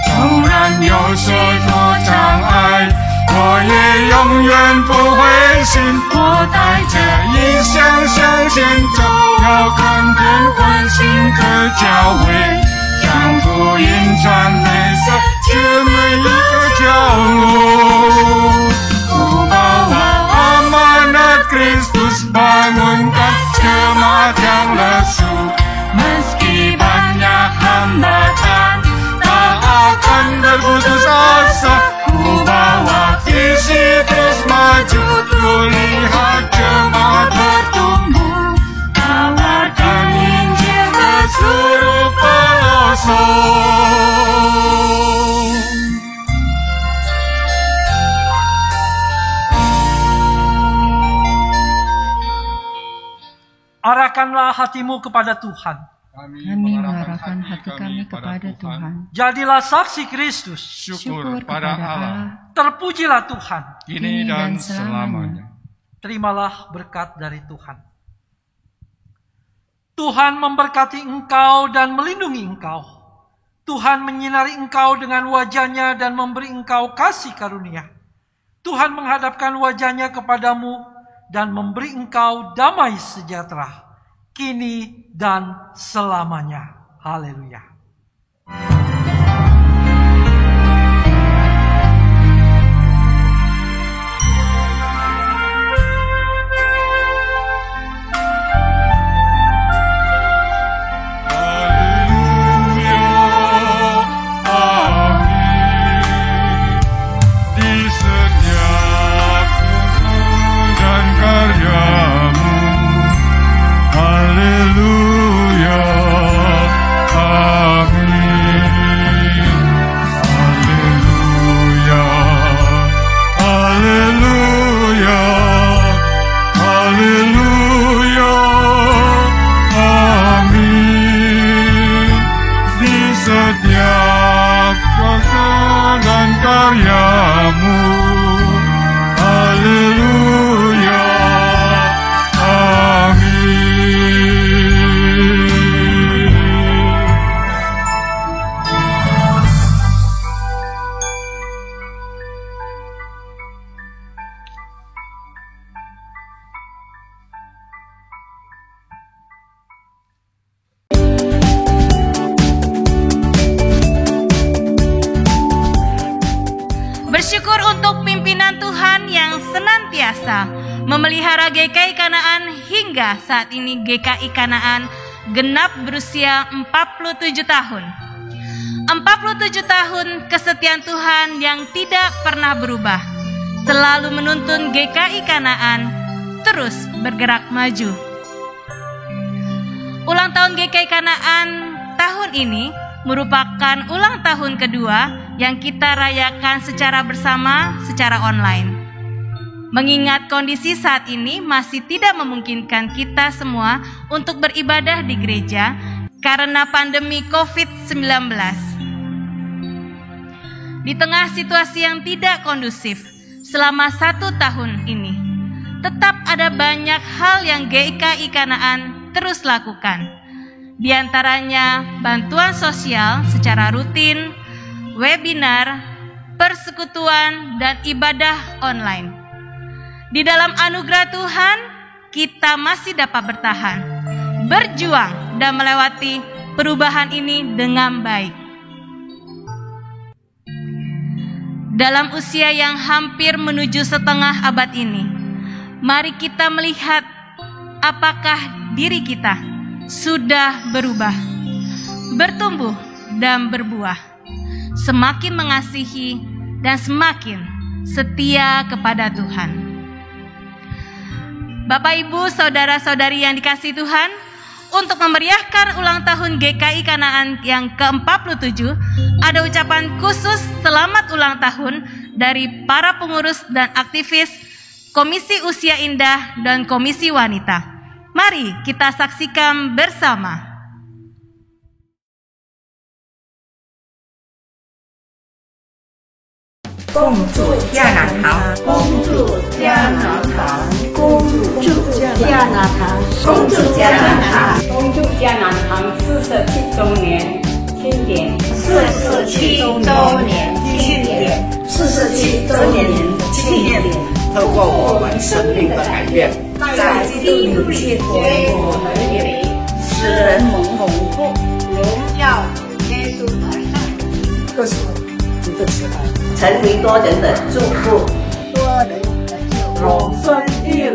纵然有所多障碍，我也永远不灰心。我带着异象向前走，要看见唤醒的教会，将福音传遍世每一个角落。Bawa amanat Kristus, bangunkan jemaat yang lesu, meski banyak hambatan, tak akan berputus asa. Ku bawa visi terus maju, ku lihat jemaat bertumbuh, kabarkan Injil ke seluruh pelosok. Arahkanlah hatimu kepada Tuhan. Kami mengarahkan hati kami kepada Tuhan. Jadilah saksi Kristus. Syukur pada Allah, Terpujilah Tuhan. kini dan selamanya. Terimalah berkat dari Tuhan. Tuhan memberkati engkau dan melindungi engkau. Tuhan menyinari engkau dengan wajah-Nya dan memberi engkau kasih karunia. Tuhan menghadapkan wajah-Nya kepadamu dan memberi engkau damai sejahtera, kini dan selamanya. Haleluya. Setiap kuasa dan karyamu, haleluya, Bersyukur untuk pimpinan Tuhan yang senantiasa memelihara GKI Kanaan hingga saat ini GKI Kanaan genap berusia 47 tahun. 47 tahun kesetiaan Tuhan yang tidak pernah berubah, selalu menuntun GKI Kanaan terus bergerak maju. Ulang tahun GKI Kanaan tahun ini merupakan ulang tahun kedua yang kita rayakan secara bersama secara online. Mengingat kondisi saat ini masih tidak memungkinkan kita semua untuk beribadah di gereja karena pandemi COVID-19. Di tengah situasi yang tidak kondusif selama 1 tahun ini, tetap ada banyak hal yang GKI Kanaan terus lakukan. Di antaranya bantuan sosial secara rutin, webinar, persekutuan, dan ibadah online. Di dalam anugerah Tuhan, kita masih dapat bertahan, berjuang, dan melewati perubahan ini dengan baik. Dalam usia yang hampir menuju setengah abad ini, mari kita melihat apakah diri kita sudah berubah, bertumbuh, dan berbuah, semakin mengasihi dan semakin setia kepada Tuhan. Bapak, Ibu, Saudara-saudari yang dikasihi Tuhan, untuk memeriahkan ulang tahun GKI Kanaan yang ke-47, ada ucapan khusus selamat ulang tahun dari para pengurus dan aktivis Komisi Usia Indah dan Komisi Wanita. Mari kita saksikan bersama. Foundation 透过我们生命的改变，在基督里活我们里，使人蒙福，荣耀耶稣的圣，这是主的慈爱，成为多人的祝福，多人的救荣生一人。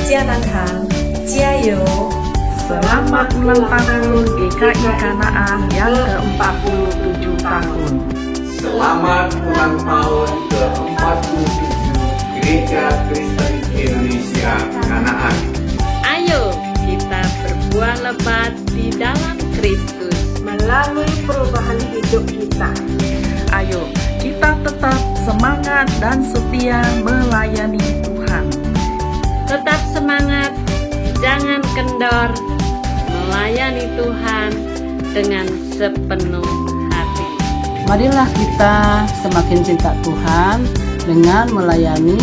加丹堂，加油！Selamat ulang tahun GKI Kanaan yang ke-47 tahun. Selamat ulang tahun ke-47 Gereja Kristen Indonesia Kanaan. Ayo kita berbuah lebat di dalam Kristus melalui perubahan hidup kita. Ayo kita tetap semangat dan setia melayani Tuhan. Tetap semangat, jangan kendor melayani Tuhan dengan sepenuh hati. Marilah kita semakin cinta Tuhan dengan melayani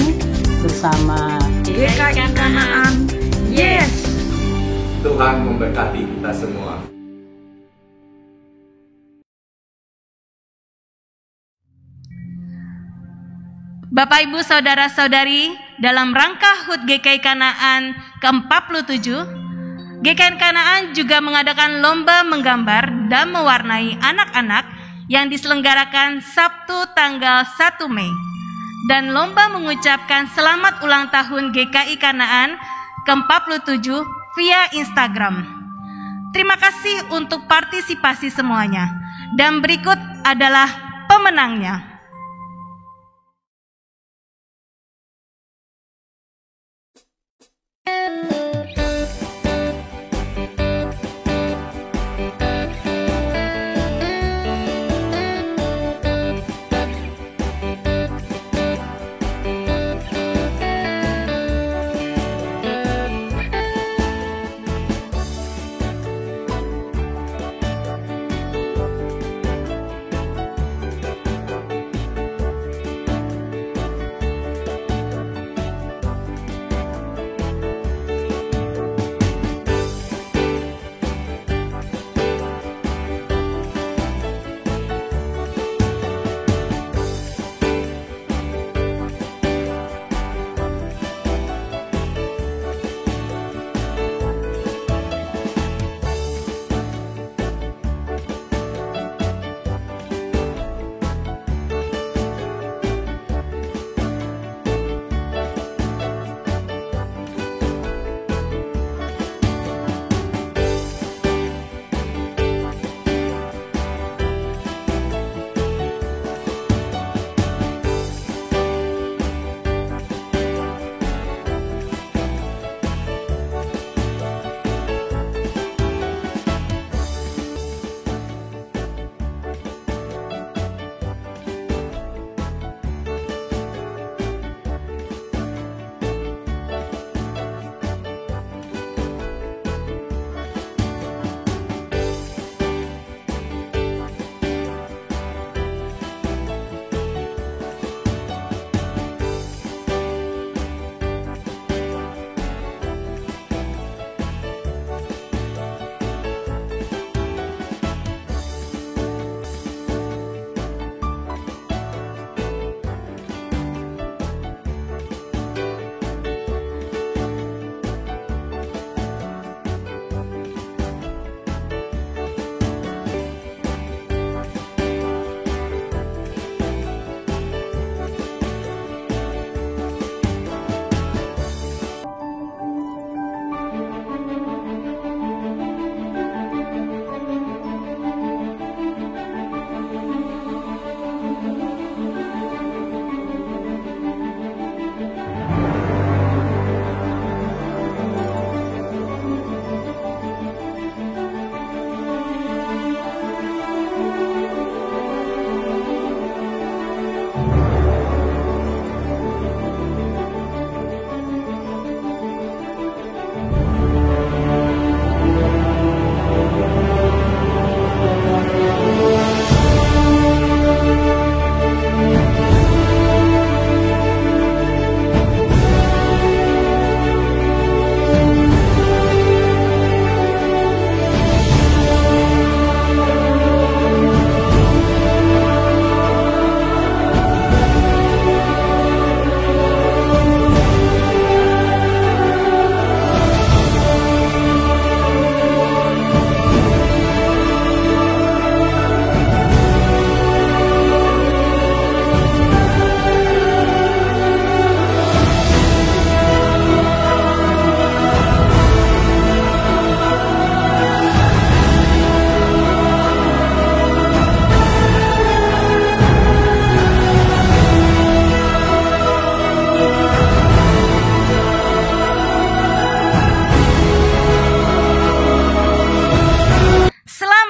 bersama GKI Kanaan. Yes! Tuhan memberkati kita semua. Bapak Ibu Saudara-saudari, dalam rangka HUT GKI Kanaan ke-47, GKI Kanaan juga mengadakan lomba menggambar dan mewarnai anak-anak yang diselenggarakan Sabtu tanggal 1 Mei. Dan lomba mengucapkan selamat ulang tahun GKI Kanaan ke-47 via Instagram. Terima kasih untuk partisipasi semuanya. Dan berikut adalah pemenangnya.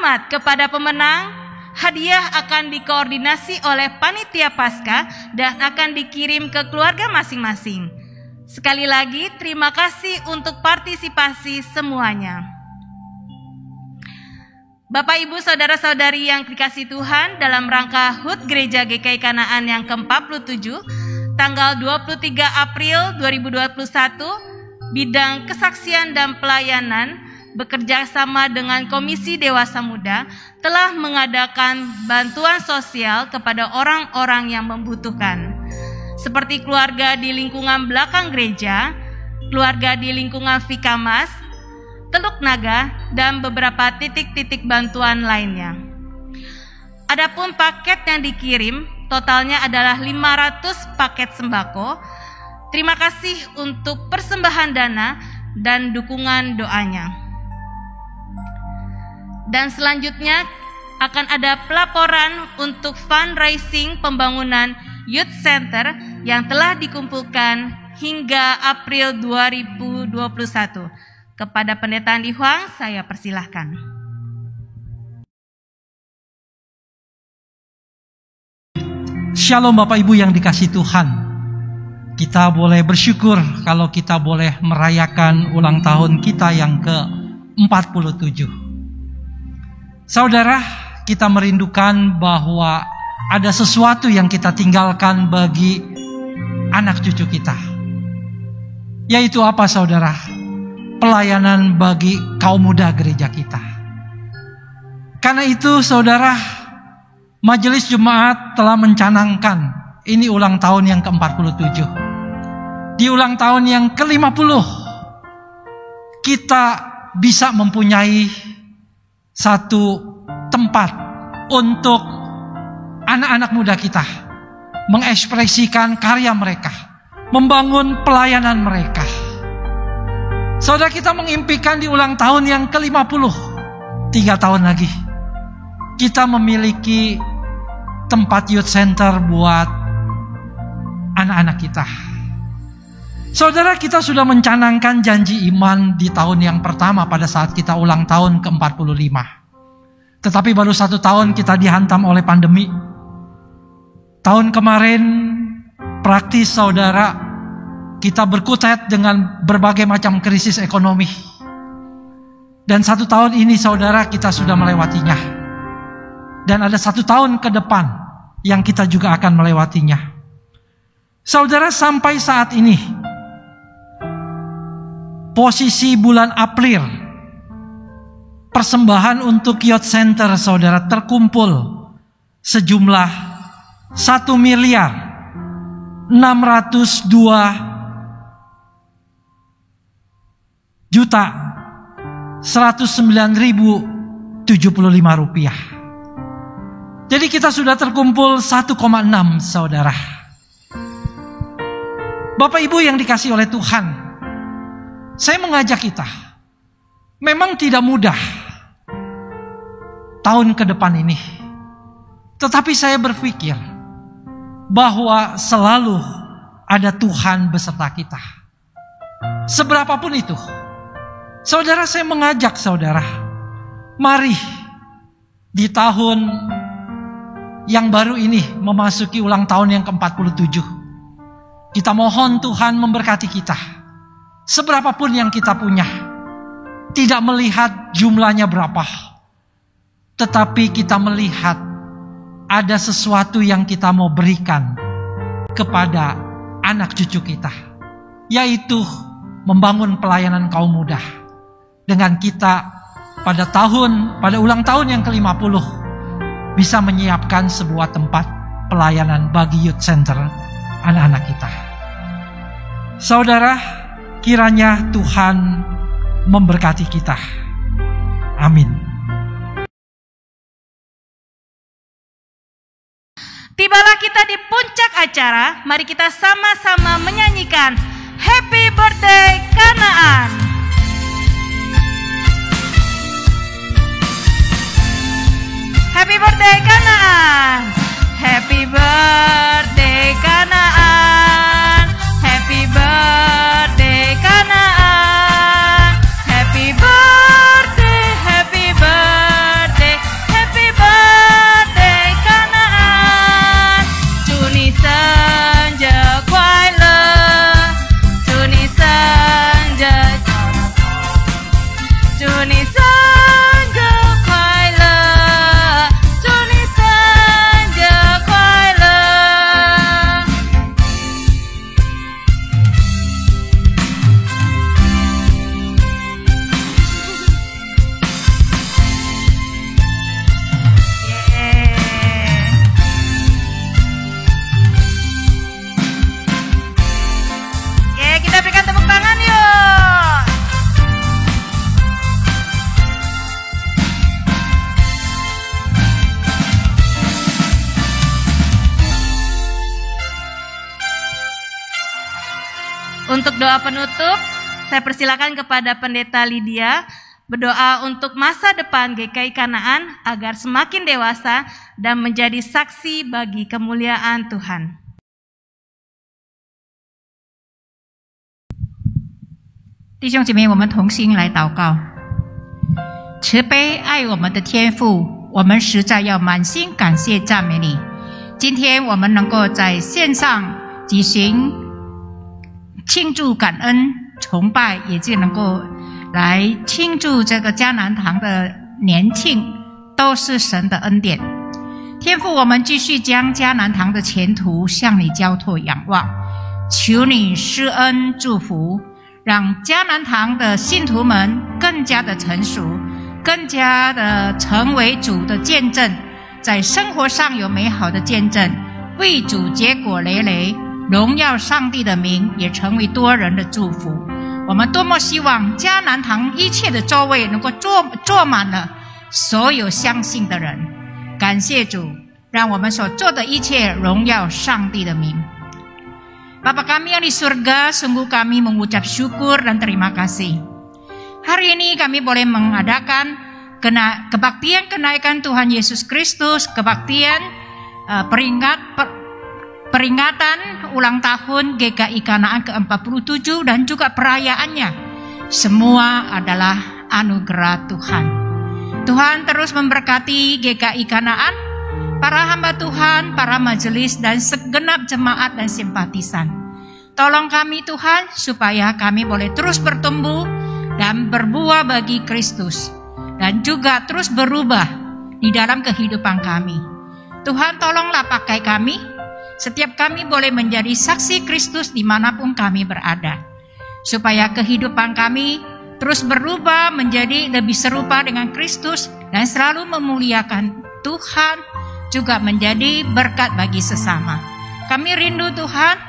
Selamat kepada pemenang. Hadiah akan dikoordinasi oleh panitia Paskah dan akan dikirim ke keluarga masing-masing. Sekali lagi, terima kasih untuk partisipasi semuanya. Bapak, Ibu, Saudara-saudari yang dikasihi Tuhan, dalam rangka HUT Gereja GKI Kanaan yang ke-47, tanggal 23 April 2021, bidang kesaksian dan pelayanan bekerja sama dengan Komisi Dewasa Muda telah mengadakan bantuan sosial kepada orang-orang yang membutuhkan, seperti keluarga di lingkungan belakang gereja, keluarga di lingkungan Vikamas, Teluk Naga, dan beberapa titik-titik bantuan lainnya. Adapun paket yang dikirim totalnya adalah 500 paket sembako. Terima kasih untuk persembahan dana dan dukungan doanya. Dan selanjutnya akan ada pelaporan untuk fundraising pembangunan Youth Center yang telah dikumpulkan hingga April 2021. Kepada Pendeta Andi Huang, saya persilahkan. Shalom Bapak Ibu yang dikasihi Tuhan. Kita boleh bersyukur kalau kita boleh merayakan ulang tahun kita yang ke-47. Saudara, kita merindukan bahwa ada sesuatu yang kita tinggalkan bagi anak cucu kita. Yaitu apa, saudara? Pelayanan bagi kaum muda gereja kita. Karena itu, saudara, Majelis Jemaat telah mencanangkan ini ulang tahun yang ke-47. Di ulang tahun yang ke-50, kita bisa mempunyai satu tempat untuk anak-anak muda kita mengekspresikan karya mereka, membangun pelayanan mereka. Saudara, kita mengimpikan di ulang tahun yang ke-50, 3 tahun lagi, kita memiliki tempat youth center buat anak-anak kita. Saudara, kita sudah mencanangkan janji iman di tahun yang pertama pada saat kita ulang tahun ke-45. Tetapi baru 1 tahun kita dihantam oleh pandemi. Tahun kemarin praktis, saudara, kita berkutat dengan berbagai macam krisis ekonomi. Dan 1 tahun ini, saudara, kita sudah melewatinya. Dan ada 1 tahun ke depan yang kita juga akan melewatinya. Saudara, sampai saat ini, posisi bulan April, persembahan untuk Youth Center, saudara, terkumpul sejumlah 1.602.109.075 rupiah. Jadi kita sudah terkumpul 1,6, saudara. Bapak Ibu yang dikasihi oleh Tuhan, saya mengajak kita, memang tidak mudah tahun ke depan ini. Tetapi saya berpikir bahwa selalu ada Tuhan beserta kita. Seberapapun itu, saudara, saya mengajak saudara, mari di tahun yang baru ini memasuki ulang tahun yang ke-47, kita mohon Tuhan memberkati kita. Seberapapun yang kita punya, tidak melihat jumlahnya berapa, tetapi kita melihat ada sesuatu yang kita mau berikan kepada anak cucu kita, yaitu membangun pelayanan kaum muda. Dengan kita pada ulang tahun yang ke-50 bisa menyiapkan sebuah tempat pelayanan bagi youth center anak-anak kita. Saudara, kiranya Tuhan memberkati kita. Amin. Tibalah kita di puncak acara. Mari kita sama-sama menyanyikan Happy Birthday Kanaan. Happy Birthday Kanaan. Happy Birthday Kanaan. Happy Birthday Kanaan. Happy Birthday, Happy Birthday, Happy Birthday Kanaan.祝你生日快乐，祝你生日快乐，祝你生日快乐。Kita berikan tepuk tangan yuk. Untuk doa penutup, saya persilakan kepada Pendeta Lydia berdoa untuk masa depan GKI Kanaan agar semakin dewasa dan menjadi saksi bagi kemuliaan Tuhan. 弟兄姐妹，我们同心来祷告。慈悲爱我们的天父，我们实在要满心感谢赞美你。今天我们能够在线上举行庆祝感恩崇拜，也就能够来庆祝这个迦南堂的年庆，都是神的恩典。天父，我们继续将迦南堂的前途向你交托仰望，求你施恩祝福，让迦南堂的信徒们更加的成熟，更加的成为主的见证，在生活上有美好的见证，为主结果累累，荣耀上帝的名，也成为多人的祝福。我们多么希望迦南堂一切的座位能够坐满了所有相信的人。感谢主，让我们所做的一切荣耀上帝的名。Bapa kami yang di surga, sungguh kami mengucap syukur dan terima kasih. Hari ini kami boleh mengadakan kebaktian kenaikan Tuhan Yesus Kristus, kebaktian peringatan ulang tahun GKI Kanaan ke-47 dan juga perayaannya. Semua adalah anugerah Tuhan. Tuhan terus memberkati GKI Kanaan, para hamba Tuhan, para majelis, dan segenap jemaat dan simpatisan. Tolong kami Tuhan, supaya kami boleh terus bertumbuh dan berbuah bagi Kristus, dan juga terus berubah di dalam kehidupan kami. Tuhan tolonglah pakai kami, setiap kami boleh menjadi saksi Kristus dimanapun kami berada, supaya kehidupan kami terus berubah menjadi lebih serupa dengan Kristus, dan selalu memuliakan Tuhan, juga menjadi berkat bagi sesama. Kami rindu Tuhan,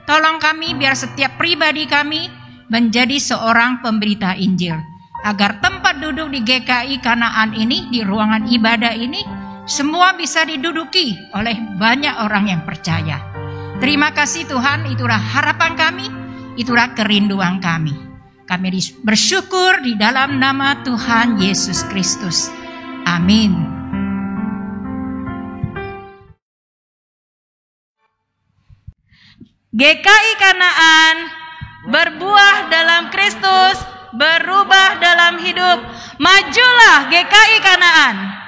tolong kami biar setiap pribadi kami menjadi seorang pemberita Injil, agar tempat duduk di GKI Kanaan ini, di ruangan ibadah ini, semua bisa diduduki oleh banyak orang yang percaya. Terima kasih Tuhan, itulah harapan kami, itulah kerinduan kami. Kami bersyukur di dalam nama Tuhan Yesus Kristus. Amin. GKI Kanaan berbuah dalam Kristus, berubah dalam hidup. Majulah GKI Kanaan.